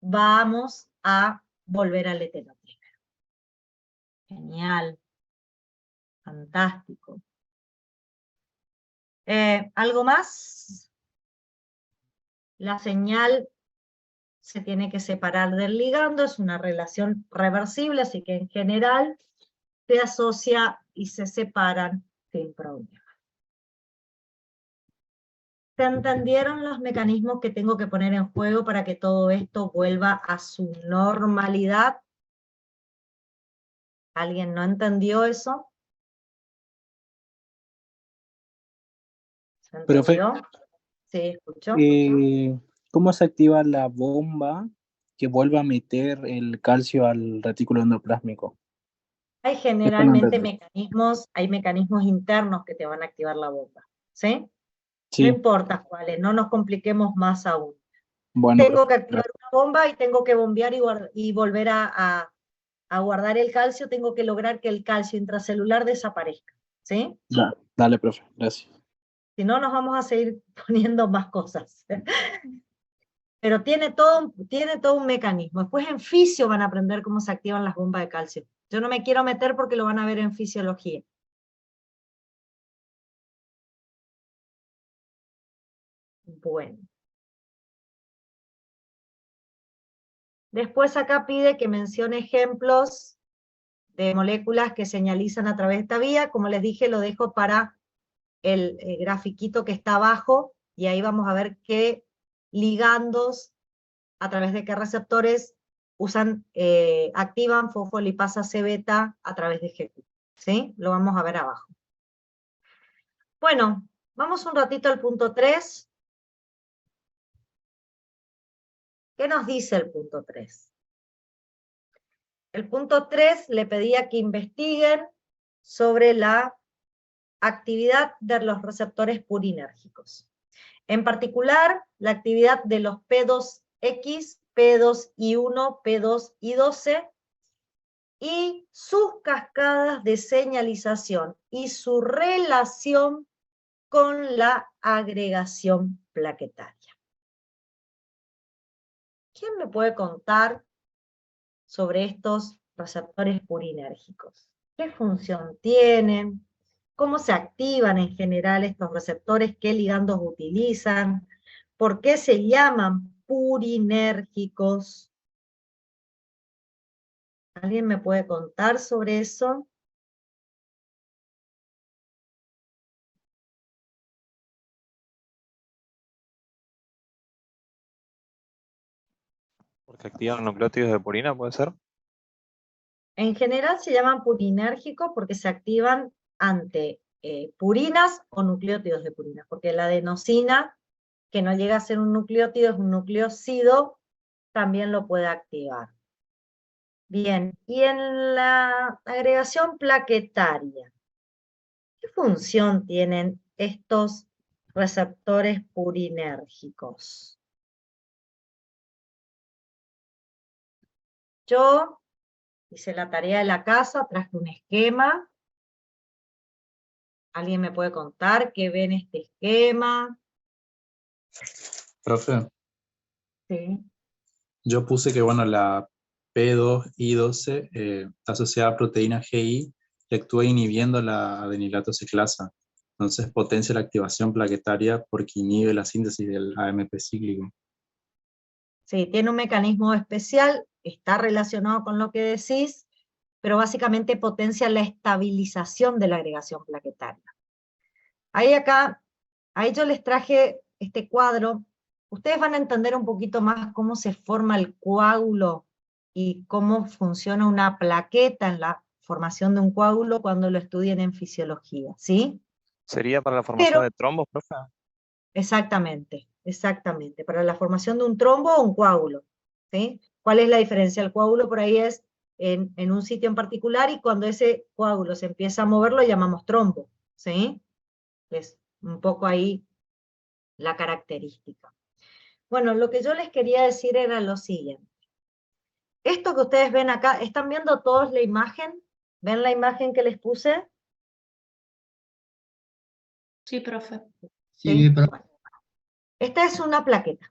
vamos a volver al etenotrímero. Genial, fantástico. ¿Algo más? La señal se tiene que separar del ligando, es una relación reversible, así que en general se asocia y se separan sin problema. ¿Se entendieron los mecanismos que tengo que poner en juego para que todo esto vuelva a su normalidad? ¿Alguien no entendió eso? ¿Se entendió? Sí, ¿escuchó? ¿Cómo se activa la bomba que vuelva a meter el calcio al retículo endoplásmico? Hay generalmente hay mecanismos internos que te van a activar la bomba, ¿sí? Sí. No importa cuáles, no nos compliquemos más aún. Bueno, Tengo que activar una bomba y tengo que bombear y volver a guardar el calcio, tengo que lograr que el calcio intracelular desaparezca, ¿sí? Dale, profe, gracias. Si no, nos vamos a seguir poniendo más cosas. Pero tiene todo un mecanismo. Después en fisio van a aprender cómo se activan las bombas de calcio. Yo no me quiero meter porque lo van a ver en fisiología. Bueno. Después acá pide que mencione ejemplos de moléculas que señalizan a través de esta vía. Como les dije, lo dejo para el grafiquito que está abajo, y ahí vamos a ver qué ligandos, a través de qué receptores activan fosfolipasa C beta a través de GQ. ¿Sí? Lo vamos a ver abajo. Bueno, vamos un ratito al punto 3. ¿Qué nos dice el punto 3? El punto 3 le pedía que investiguen sobre la actividad de los receptores purinérgicos. En particular, la actividad de los P2X, P2I1, P2I12, y sus cascadas de señalización y su relación con la agregación plaquetaria. ¿Quién me puede contar sobre estos receptores purinérgicos? ¿Qué función tienen? ¿Cómo se activan en general estos receptores? ¿Qué ligandos utilizan? ¿Por qué se llaman purinérgicos? ¿Alguien me puede contar sobre eso? Porque activan nucleótidos de purina, ¿puede ser? En general se llaman purinérgicos porque se activan ante purinas o nucleótidos de purina, porque la adenosina, que no llega a ser un nucleótido, es un nucleócido, también lo puede activar. Bien, y en la agregación plaquetaria, ¿qué función tienen estos receptores purinérgicos? Yo hice la tarea de la casa, traje un esquema. ¿Alguien me puede contar qué ve en este esquema? Profe, Sí. yo puse que bueno, la P2I12 está asociada a proteína GI y actúa inhibiendo la adenilato ciclasa. Entonces potencia la activación plaquetaria porque inhibe la síntesis del AMP cíclico. Sí, tiene un mecanismo especial, está relacionado con lo que decís, pero básicamente potencia la estabilización de la agregación plaquetaria. Ahí yo les traje este cuadro ustedes van a entender un poquito más cómo se forma el coágulo y cómo funciona una plaqueta en la formación de un coágulo cuando lo estudien en fisiología, ¿sí? ¿Sería para la formación Pero, de trombos, profe? exactamente, exactamente, para la formación de un trombo o un coágulo, ¿sí? ¿Cuál es la diferencia? El coágulo por ahí es en un sitio en particular, y cuando ese coágulo se empieza a mover lo llamamos trombo, ¿sí? Es un poco ahí la característica. Bueno, lo que yo les quería decir era lo siguiente. Esto que ustedes ven acá, ¿están viendo todos la imagen? ¿Ven la imagen que les puse? Sí, profe. Sí, profe. Bueno, esta es una plaqueta.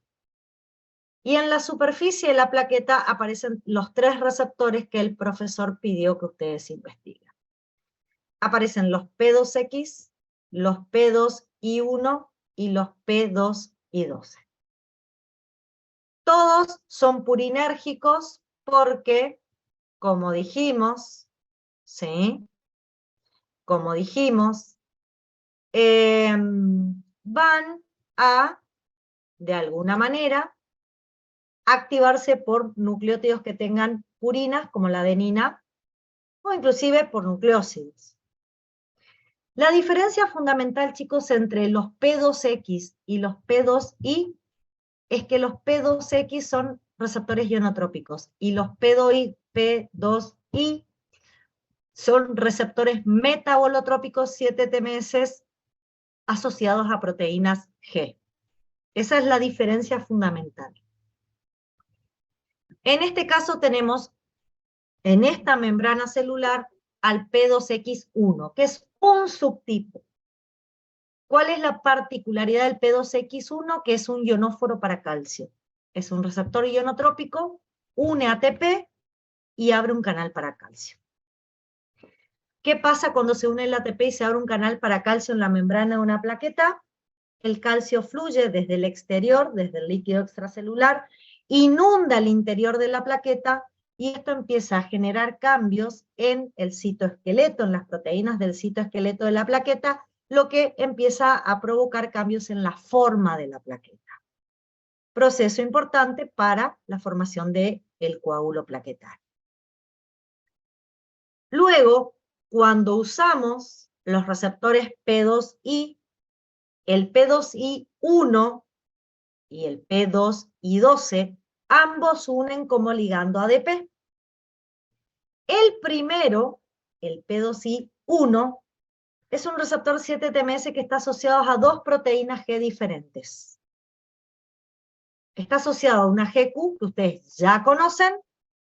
Y en la superficie de la plaqueta aparecen los 3 receptores que el profesor pidió que ustedes investiguen. Aparecen los P2X, los P2I1 y los P2I12. Todos son purinérgicos porque, como dijimos, ¿sí? Como dijimos, van a, de alguna manera, activarse por nucleótidos que tengan purinas, como la adenina, o inclusive por nucleósidos. La diferencia fundamental, chicos, entre los P2X y los P2I es que los P2X son receptores ionotrópicos y los P2I son receptores metabolotrópicos 7-TMS asociados a proteínas G. Esa es la diferencia fundamental. En este caso tenemos en esta membrana celular al P2X1, que es un subtipo. ¿Cuál es la particularidad del P2X1? Que es un ionóforo para calcio. Es un receptor ionotrópico, une ATP y abre un canal para calcio. ¿Qué pasa cuando se une el ATP y se abre un canal para calcio en la membrana de una plaqueta? El calcio fluye desde el exterior, desde el líquido extracelular, inunda el interior de la plaqueta, y esto empieza a generar cambios en el citoesqueleto, en las proteínas del citoesqueleto de la plaqueta, lo que empieza a provocar cambios en la forma de la plaqueta. Proceso importante para la formación del coágulo plaquetario. Luego, cuando usamos los receptores P2I, el P2I1 y el P2I12, ambos unen como ligando ADP. El primero, el P2I1, es un receptor 7-TMS que está asociado a 2 proteínas G diferentes. Está asociado a una GQ, que ustedes ya conocen,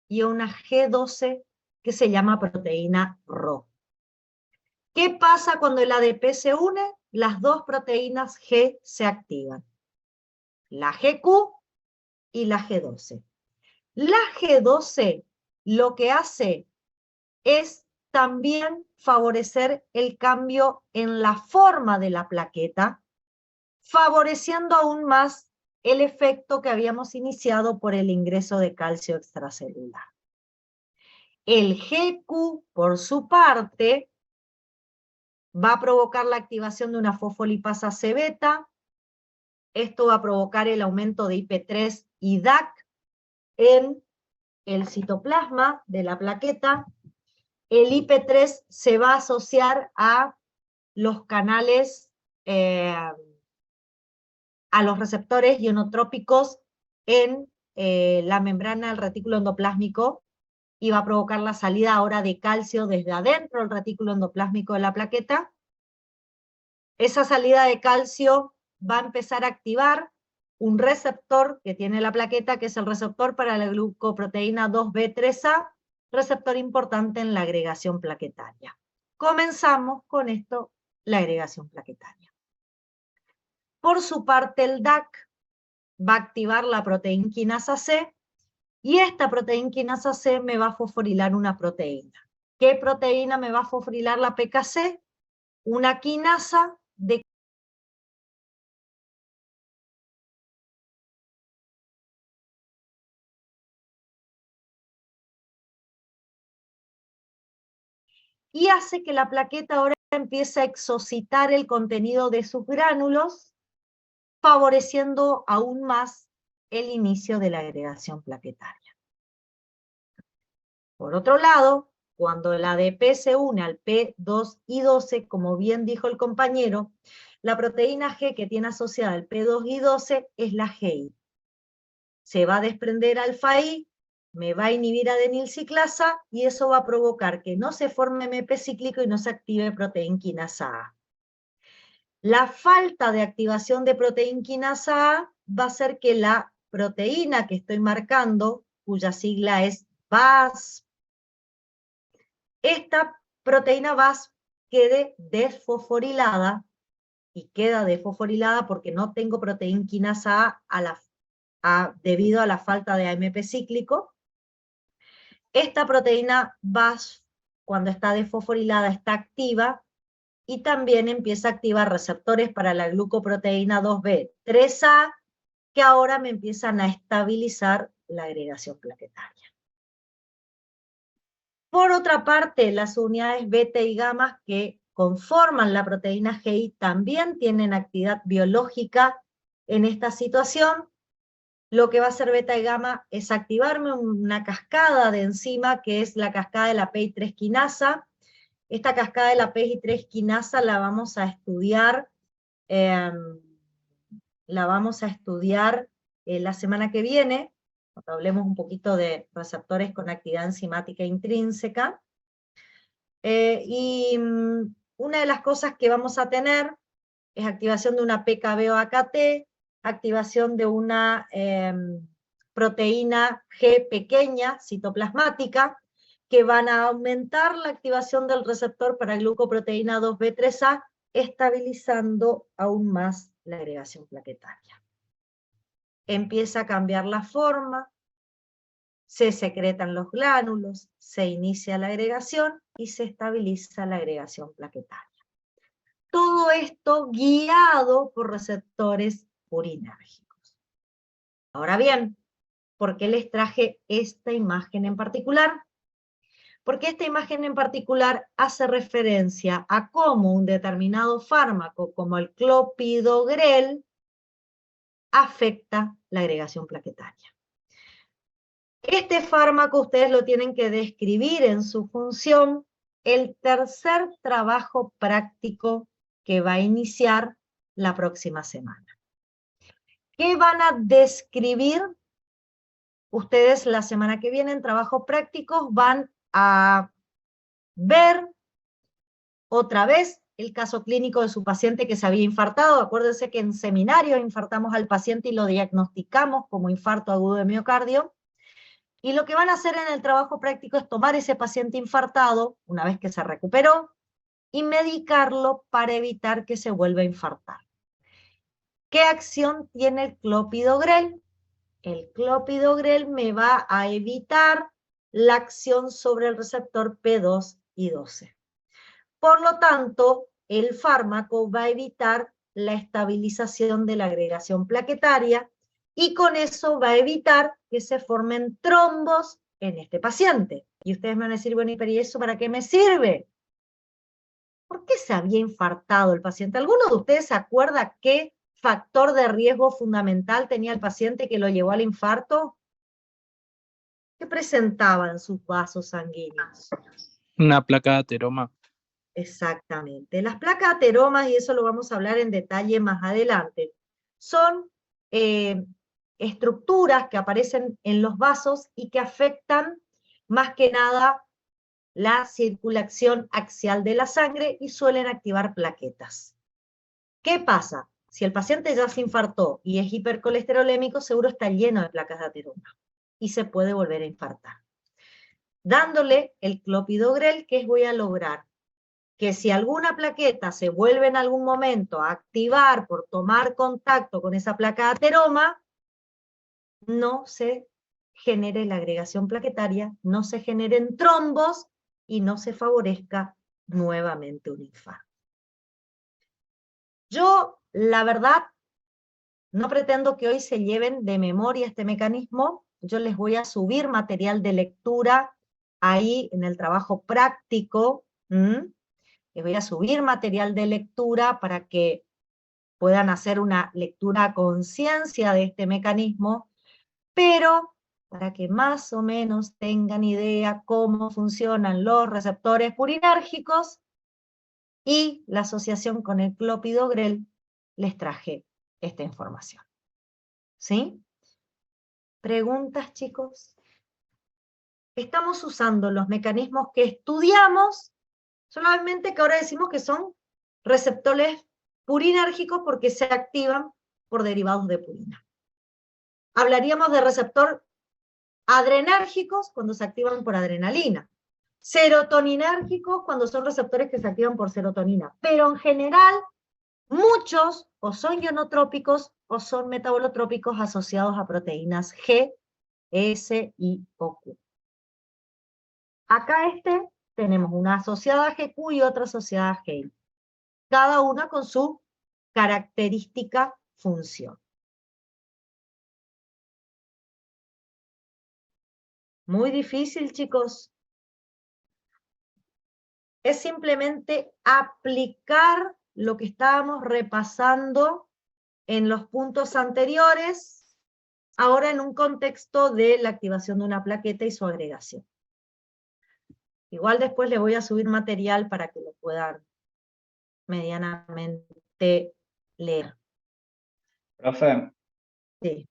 y a una G12, que se llama proteína Rho. ¿Qué pasa cuando el ADP se une? Las 2 proteínas G se activan. La GQ y la G12. La G12 lo que hace es también favorecer el cambio en la forma de la plaqueta, favoreciendo aún más el efecto que habíamos iniciado por el ingreso de calcio extracelular. El GQ, por su parte, va a provocar la activación de una fosfolipasa C-beta. Esto va a provocar el aumento de IP3 y DAC en el citoplasma de la plaqueta. El IP3 se va a asociar a los canales, a los receptores ionotrópicos en la membrana del retículo endoplásmico, y va a provocar la salida ahora de calcio desde adentro del retículo endoplásmico de la plaqueta. Esa salida de calcio va a empezar a activar un receptor que tiene la plaqueta, que es el receptor para la glucoproteína 2B3A, receptor importante en la agregación plaquetaria. Comenzamos con esto, la agregación plaquetaria. Por su parte, el DAC va a activar la proteinquinasa C, y esta proteinquinasa C me va a fosforilar una proteína. ¿Qué proteína me va a fosforilar la PKC? Una quinasa de y hace que la plaqueta ahora empiece a exocitar el contenido de sus gránulos favoreciendo aún más el inicio de la agregación plaquetaria. Por otro lado, cuando el ADP se une al P2I12, como bien dijo el compañero, la proteína G que tiene asociada el P2I12 es la GI. Se va a desprender alfa I, me va a inhibir adenilciclasa, y eso va a provocar que no se forme MP cíclico y no se active proteinquinasa A. La falta de activación de proteinquinasa A va a hacer que la proteína que estoy marcando, cuya sigla es VAS, esta proteína VAS quede desfosforilada, y queda desfosforilada porque no tengo proteinquinasa A debido a la falta de AMP cíclico. Esta proteína VAS, cuando está desfosforilada, está activa, y también empieza a activar receptores para la glucoproteína 2B3A, que ahora me empiezan a estabilizar la agregación plaquetaria. Por otra parte, las unidades beta y gamma que conforman la proteína GI también tienen actividad biológica en esta situación. Lo que va a hacer beta y gamma es activarme una cascada de enzima, que es la cascada de la PI3 quinasa. Esta cascada de la PI3 quinasa la vamos a estudiar, la semana que viene, cuando hablemos un poquito de receptores con actividad enzimática intrínseca. Una de las cosas que vamos a tener es activación de una PKB-AKT, activación de una proteína G pequeña, citoplasmática, que van a aumentar la activación del receptor para glucoproteína 2B3A, estabilizando aún más la agregación plaquetaria. Empieza a cambiar la forma, se secretan los glánulos, se inicia la agregación y se estabiliza la agregación plaquetaria. Todo esto guiado por receptores urinérgicos. Ahora bien, ¿por qué les traje esta imagen en particular? Porque esta imagen en particular hace referencia a cómo un determinado fármaco, como el clopidogrel, afecta la agregación plaquetaria. Este fármaco ustedes lo tienen que describir en su función, el tercer trabajo práctico que va a iniciar la próxima semana. ¿Qué van a describir? Ustedes la semana que viene en trabajos prácticos van a ver otra vez el caso clínico de su paciente que se había infartado. Acuérdense que en seminario infartamos al paciente y lo diagnosticamos como infarto agudo de miocardio. Y lo que van a hacer en el trabajo práctico es tomar ese paciente infartado, una vez que se recuperó, y medicarlo para evitar que se vuelva a infartar. ¿Qué acción tiene el clopidogrel? El clopidogrel me va a evitar la acción sobre el receptor P2I12. Por lo tanto, el fármaco va a evitar la estabilización de la agregación plaquetaria, y con eso va a evitar que se formen trombos en este paciente. Y ustedes me van a decir, bueno, ¿y eso para qué me sirve? ¿Por qué se había infartado el paciente? ¿Alguno de ustedes se acuerda qué factor de riesgo fundamental tenía el paciente que lo llevó al infarto? ¿Qué presentaba en sus vasos sanguíneos? Una placa de ateroma. Exactamente. Las placas ateromas, y eso lo vamos a hablar en detalle más adelante, son estructuras que aparecen en los vasos y que afectan más que nada la circulación axial de la sangre y suelen activar plaquetas. ¿Qué pasa? Si el paciente ya se infartó y es hipercolesterolémico, seguro está lleno de placas de ateroma y se puede volver a infartar. Dándole el clopidogrel, ¿qué voy a lograr? Que si alguna plaqueta se vuelve en algún momento a activar por tomar contacto con esa placa de ateroma, no se genere la agregación plaquetaria, no se generen trombos y no se favorezca nuevamente un infarto. Yo, la verdad, no pretendo que hoy se lleven de memoria este mecanismo. Yo les voy a subir material de lectura ahí en el trabajo práctico. Les voy a subir material de lectura para que puedan hacer una lectura a conciencia de este mecanismo, pero para que más o menos tengan idea cómo funcionan los receptores purinérgicos y la asociación con el clopidogrel, les traje esta información. ¿Sí? ¿Preguntas, chicos? Estamos usando los mecanismos que estudiamos, solamente que ahora decimos que son receptores purinérgicos porque se activan por derivados de purina. Hablaríamos de receptor adrenérgicos cuando se activan por adrenalina, serotoninérgicos cuando son receptores que se activan por serotonina, pero en general muchos o son ionotrópicos o son metabolotrópicos asociados a proteínas G, S, I o Q. Acá tenemos una asociada a GQ y otra asociada a GI, cada una con su característica función. Muy difícil, chicos. Es simplemente aplicar lo que estábamos repasando en los puntos anteriores, ahora en un contexto de la activación de una plaqueta y su agregación. Igual después le voy a subir material para que lo puedan medianamente leer. Profe, Sí.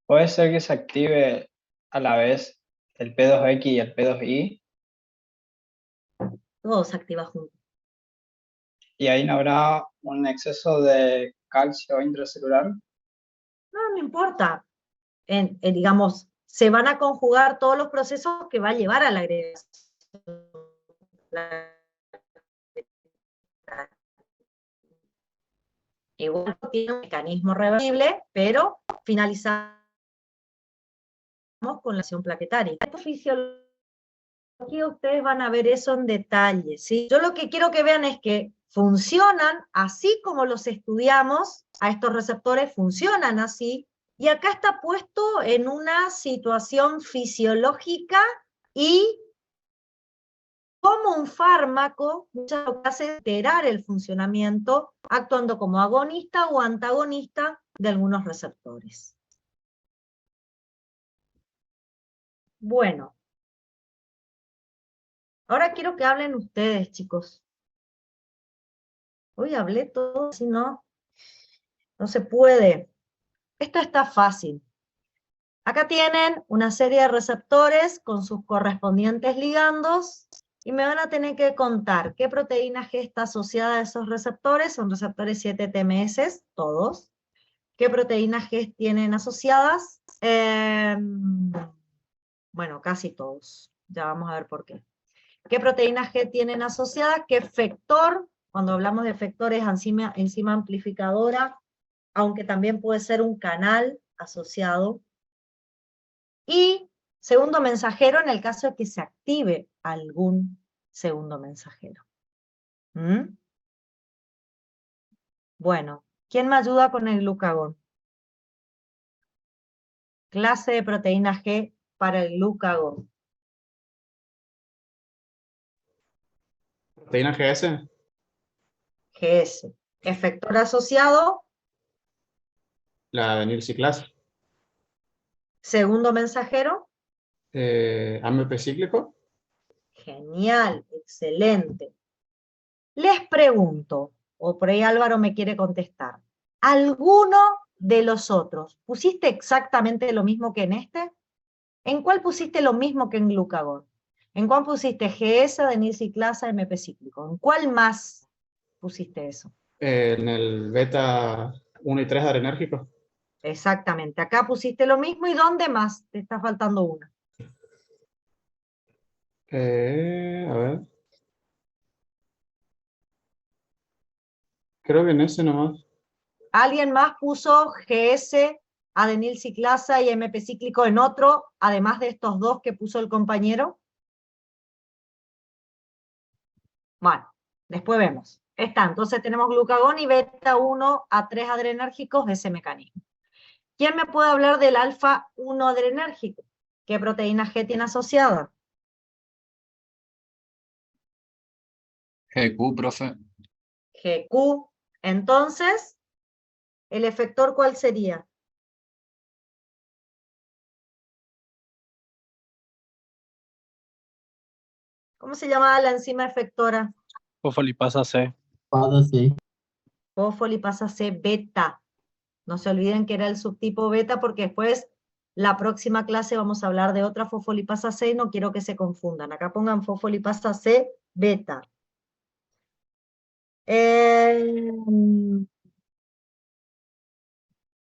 ¿puede ser que se active a la vez el P2X y el P2Y? Todo se activa junto. ¿Y ahí no habrá un exceso de calcio intracelular? No importa. Digamos, se van a conjugar todos los procesos que va a llevar a la agregación. Igual tiene un mecanismo reversible, pero finalizamos con la acción plaquetaria. En fisiología ustedes van a ver eso en detalle, ¿sí? Yo lo que quiero que vean es que funcionan así como los estudiamos, a estos receptores funcionan así, y acá está puesto en una situación fisiológica y como un fármaco, muchas veces hace alterar el funcionamiento, actuando como agonista o antagonista de algunos receptores. Bueno, ahora quiero que hablen ustedes, chicos. Hoy hablé todo, si no, no se puede. Esto está fácil. Acá tienen una serie de receptores con sus correspondientes ligandos, y me van a tener que contar qué proteína G está asociada a esos receptores. Son receptores 7-TMS, todos. ¿Qué proteínas G tienen asociadas? Bueno, casi todos. Ya vamos a ver por qué. ¿Qué proteínas G tienen asociadas? ¿Qué efector? Cuando hablamos de efectores, enzima amplificadora, aunque también puede ser un canal asociado. Y segundo mensajero en el caso de que se active algún segundo mensajero. ¿Mm? Bueno, ¿quién me ayuda con el glucagón? Clase de proteína G para el glucagón. ¿Proteína GS? GS. Efector asociado. La adenilciclasa. Segundo mensajero. AMP cíclico. Genial, excelente. Les pregunto, o por ahí Álvaro me quiere contestar, ¿alguno de los otros pusiste exactamente lo mismo que en este? ¿En cuál pusiste lo mismo que en glucagón? ¿En cuál pusiste GS, adenilciclasa, MP cíclico? ¿En cuál más pusiste eso? En el beta 1 y 3 adrenérgico. Exactamente, acá pusiste lo mismo, ¿y dónde más? Te está faltando una. A ver. Creo que en ese nomás. ¿Alguien más puso GS, adenilciclasa y MP cíclico en otro, además de estos dos que puso el compañero? Bueno, después vemos. Está, entonces tenemos glucagón y beta 1 a 3 adrenérgicos de ese mecanismo. ¿Quién me puede hablar del alfa 1 adrenérgico? ¿Qué proteína G tiene asociada? GQ, profe. GQ, Entonces, ¿el efector cuál sería? ¿Cómo se llamaba la enzima efectora? Fosfolipasa C. Pada C. Fosfolipasa C beta. No se olviden que era el subtipo beta porque después la próxima clase vamos a hablar de otra fosfolipasa C y no quiero que se confundan. Acá pongan fosfolipasa C beta.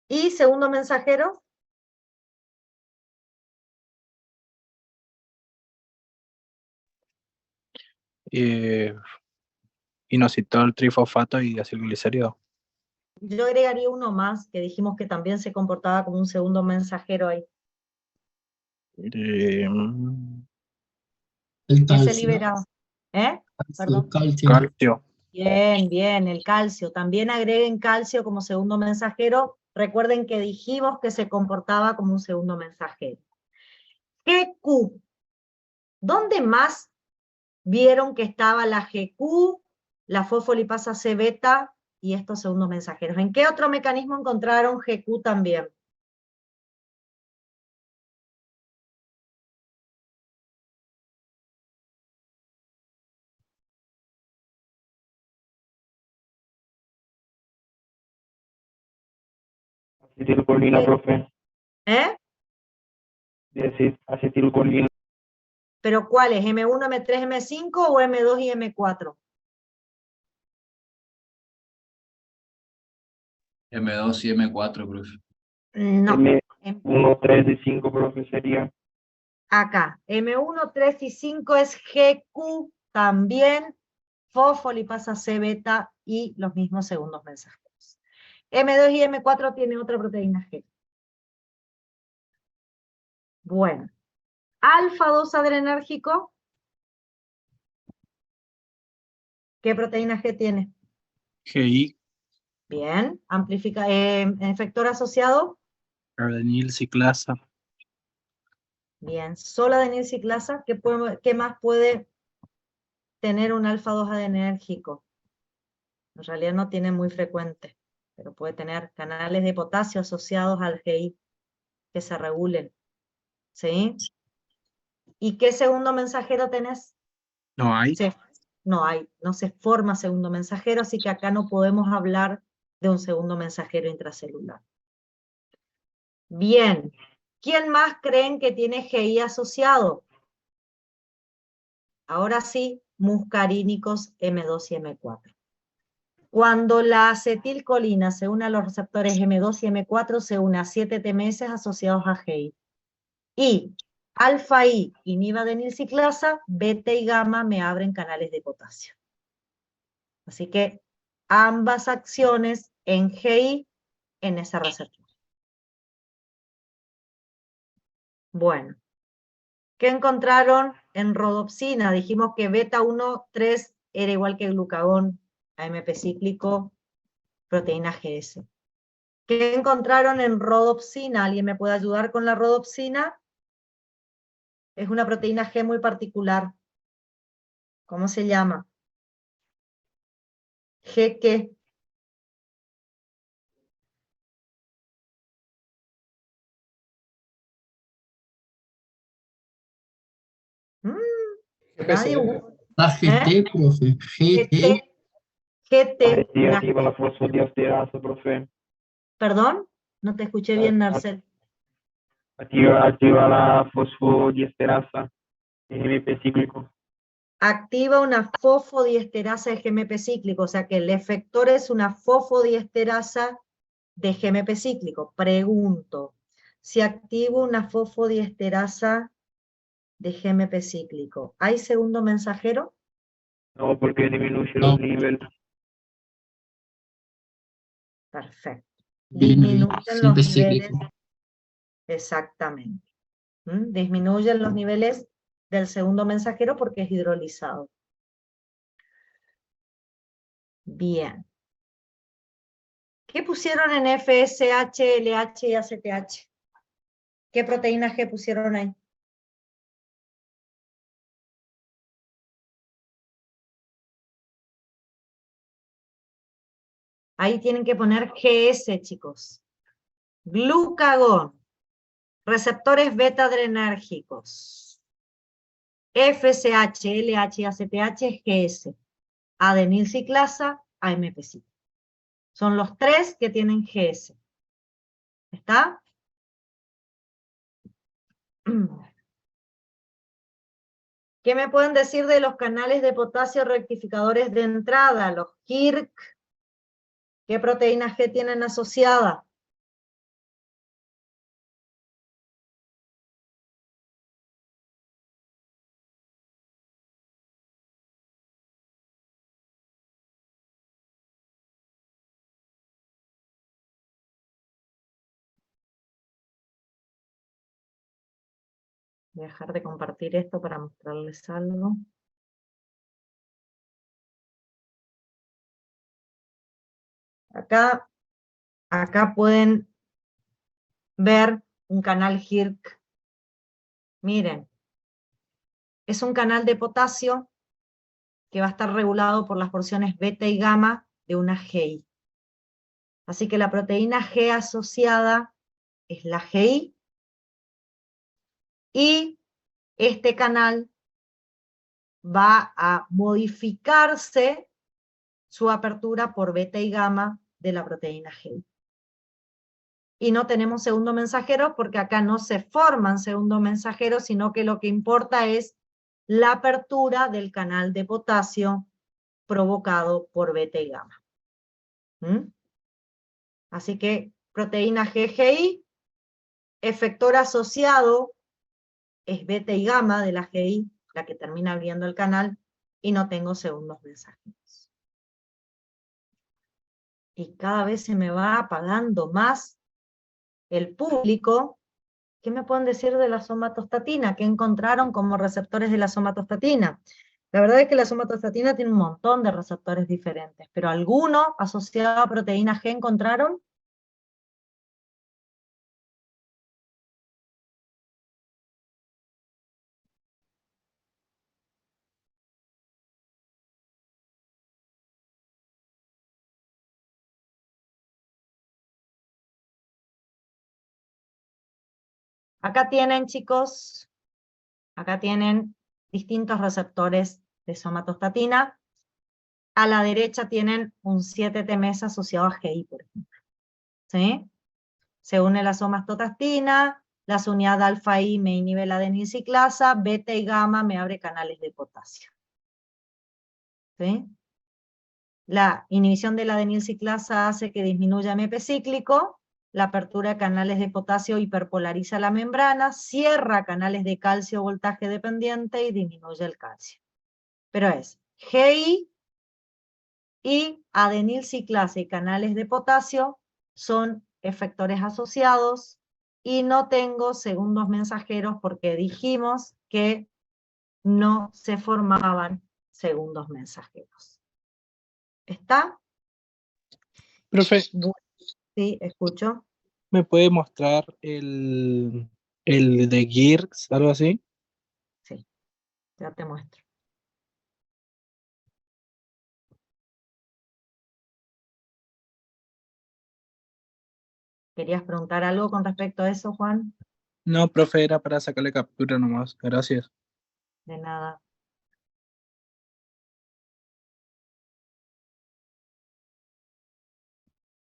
Y segundo mensajero. Inositol, trifosfato y acilglicérido. Yo agregaría uno más, que dijimos que también se comportaba como un segundo mensajero ahí. Mm, El ¿Qué se calcio. liberaba? Perdón. Calcio. calcio. Bien, bien, el calcio. También agreguen calcio como segundo mensajero. Recuerden que dijimos que se comportaba como un segundo mensajero. GQ. ¿Dónde más vieron que estaba la GQ, la fosfolipasa C beta y estos segundos mensajeros? ¿En qué otro mecanismo encontraron GQ también? Acetilcolina, profe. Acetilcolina. ¿Pero cuáles? ¿M1, M3, M5 o M2 y M4? M2 y M4, profe. No. M1, 3 y 5, profe, sería. Acá, M1, 3 y 5 es GQ también, fosfolipasa C beta y los mismos segundos mensajeros. M2 y M4 tiene otra proteína G. Bueno, alfa 2 adrenérgico, ¿qué proteína G tiene? GI, Bien, efector asociado. adenil ciclasa. Bien, sola adenilciclasa, ¿qué más puede tener un alfa 2 adrenérgico? En realidad no tiene muy frecuente, pero puede tener canales de potasio asociados al GI que se regulen. ¿Sí? ¿Y qué segundo mensajero tenés? No hay. No se forma segundo mensajero, así que acá no podemos hablar de un segundo mensajero intracelular. Bien, ¿quién más creen que tiene GI asociado? Ahora sí, muscarínicos M2 y M4. Cuando la acetilcolina se une a los receptores M2 y M4, se une a 7 TMS asociados a GI. Y alfa I inhibe adenilciclasa, beta y gamma me abren canales de potasio. Así que ambas acciones en GI en ese receptor. Bueno, ¿qué encontraron en rodopsina? Dijimos que beta 1, 3 era igual que glucagón, AMP cíclico, proteína GS. ¿Qué encontraron en rodopsina? ¿Alguien me puede ayudar con la rodopsina? Es una proteína G muy particular. ¿Cómo se llama? ¿G qué? Nadie. AGT, profe. GT. GT. Activa la fosfodiesterasa, profe. ¿Perdón? No te escuché bien, Marcel. Activa la fosfodiesterasa, GMP cíclico. Activa una fosfodiesterasa de GMP cíclico, o sea que el efector es una fosfodiesterasa de GMP cíclico. Pregunto, si activo una fosfodiesterasa de GMP cíclico, ¿hay segundo mensajero? No, porque disminuye No. los niveles. Perfecto. Disminuye Disminuyen los GMP niveles. cíclico. Exactamente. Disminuyen los niveles del segundo mensajero porque es hidrolizado. Bien. ¿Qué pusieron en FSH, LH y ACTH? ¿Qué proteína G pusieron ahí? Ahí tienen que poner GS, chicos. Glucagón. Receptores beta adrenérgicos. FSH, LH y ACTH, GS. Adenilciclasa, AMP5. Son los tres que tienen GS. ¿Está? ¿Qué me pueden decir de los canales de potasio rectificadores de entrada? Los KIRK. ¿Qué proteínas G tienen asociada? Voy a dejar de compartir esto para mostrarles algo. Acá pueden ver un canal HIRC. Miren, es un canal de potasio que va a estar regulado por las porciones beta y gamma de una GI. Así que la proteína G asociada es la GI, y este canal va a modificarse su apertura por beta y gamma de la proteína GI. Y no tenemos segundo mensajero porque acá no se forman segundo mensajeros, sino que lo que importa es la apertura del canal de potasio provocado por beta y gamma. Así que proteína GGI, efector asociado es beta y gamma de la GI, la que termina abriendo el canal, y no tengo segundos mensajeros. Y cada vez se me va apagando más el público. ¿Qué me pueden decir de la somatostatina? ¿Qué encontraron como receptores de la somatostatina? La verdad es que la somatostatina tiene un montón de receptores diferentes, pero ¿alguno asociado a proteína G encontraron? Acá tienen, chicos, acá tienen distintos receptores de somatostatina. A la derecha tienen un 7-TMS asociado a GI, por ejemplo. ¿Sí? Se une la somatostatina, la unidad alfa I me inhibe la adenilciclasa, beta y gamma me abre canales de potasio. ¿Sí? La inhibición de la adenilciclasa hace que disminuya MP cíclico, la apertura de canales de potasio hiperpolariza la membrana, cierra canales de calcio voltaje dependiente y disminuye el calcio. Pero es GI y adenilciclasa y canales de potasio son efectores asociados y no tengo segundos mensajeros porque dijimos que no se formaban segundos mensajeros. ¿Está? Profe, Sí, escucho. ¿me puede mostrar el de GIRX, algo así? Sí, ya te muestro. ¿Querías preguntar algo con respecto a eso, Juan? No, profe, era para sacarle captura nomás. Gracias. De nada.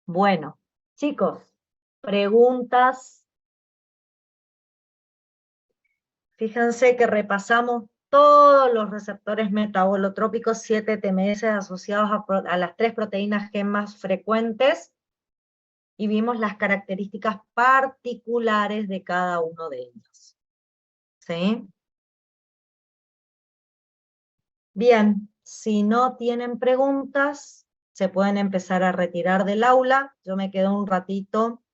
Bueno, chicos, preguntas. Fíjense que repasamos todos los receptores metabolotrópicos 7-TMS asociados a las 3 proteínas G más frecuentes y vimos las características particulares de cada uno de ellos. ¿Sí? Bien, si no tienen preguntas, se pueden empezar a retirar del aula. Yo me quedo un ratito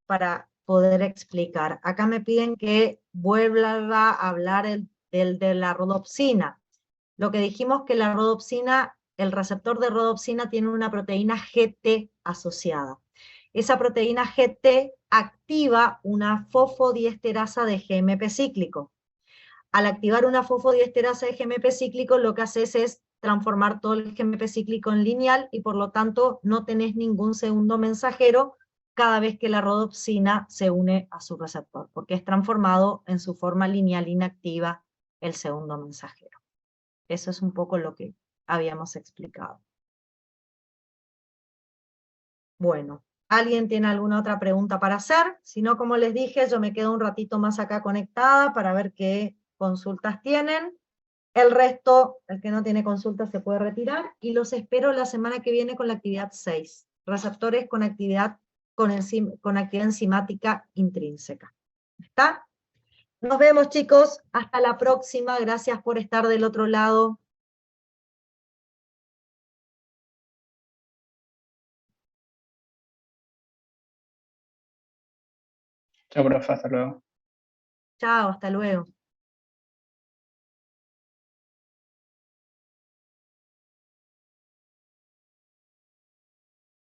para poder explicar. Acá me piden que vuelva a hablar de la rodopsina. Lo que dijimos que la rodopsina, el receptor de rodopsina tiene una proteína GT asociada. Esa proteína GT activa una fosfodiesterasa de GMP cíclico. Al activar una fosfodiesterasa de GMP cíclico, lo que haces es transformar todo el GMP cíclico en lineal, y por lo tanto no tenés ningún segundo mensajero cada vez que la rodopsina se une a su receptor, porque es transformado en su forma lineal inactiva el segundo mensajero. Eso es un poco lo que habíamos explicado. Bueno, ¿alguien tiene alguna otra pregunta para hacer? Si no, como les dije, yo me quedo un ratito más acá conectada para ver qué consultas tienen. El resto, el que no tiene consultas se puede retirar, y los espero la semana que viene con la actividad 6, receptores con actividad enzimática intrínseca. ¿Está? Nos vemos, chicos, hasta la próxima, gracias por estar del otro lado. Chao, profe, hasta luego. Chao, hasta luego.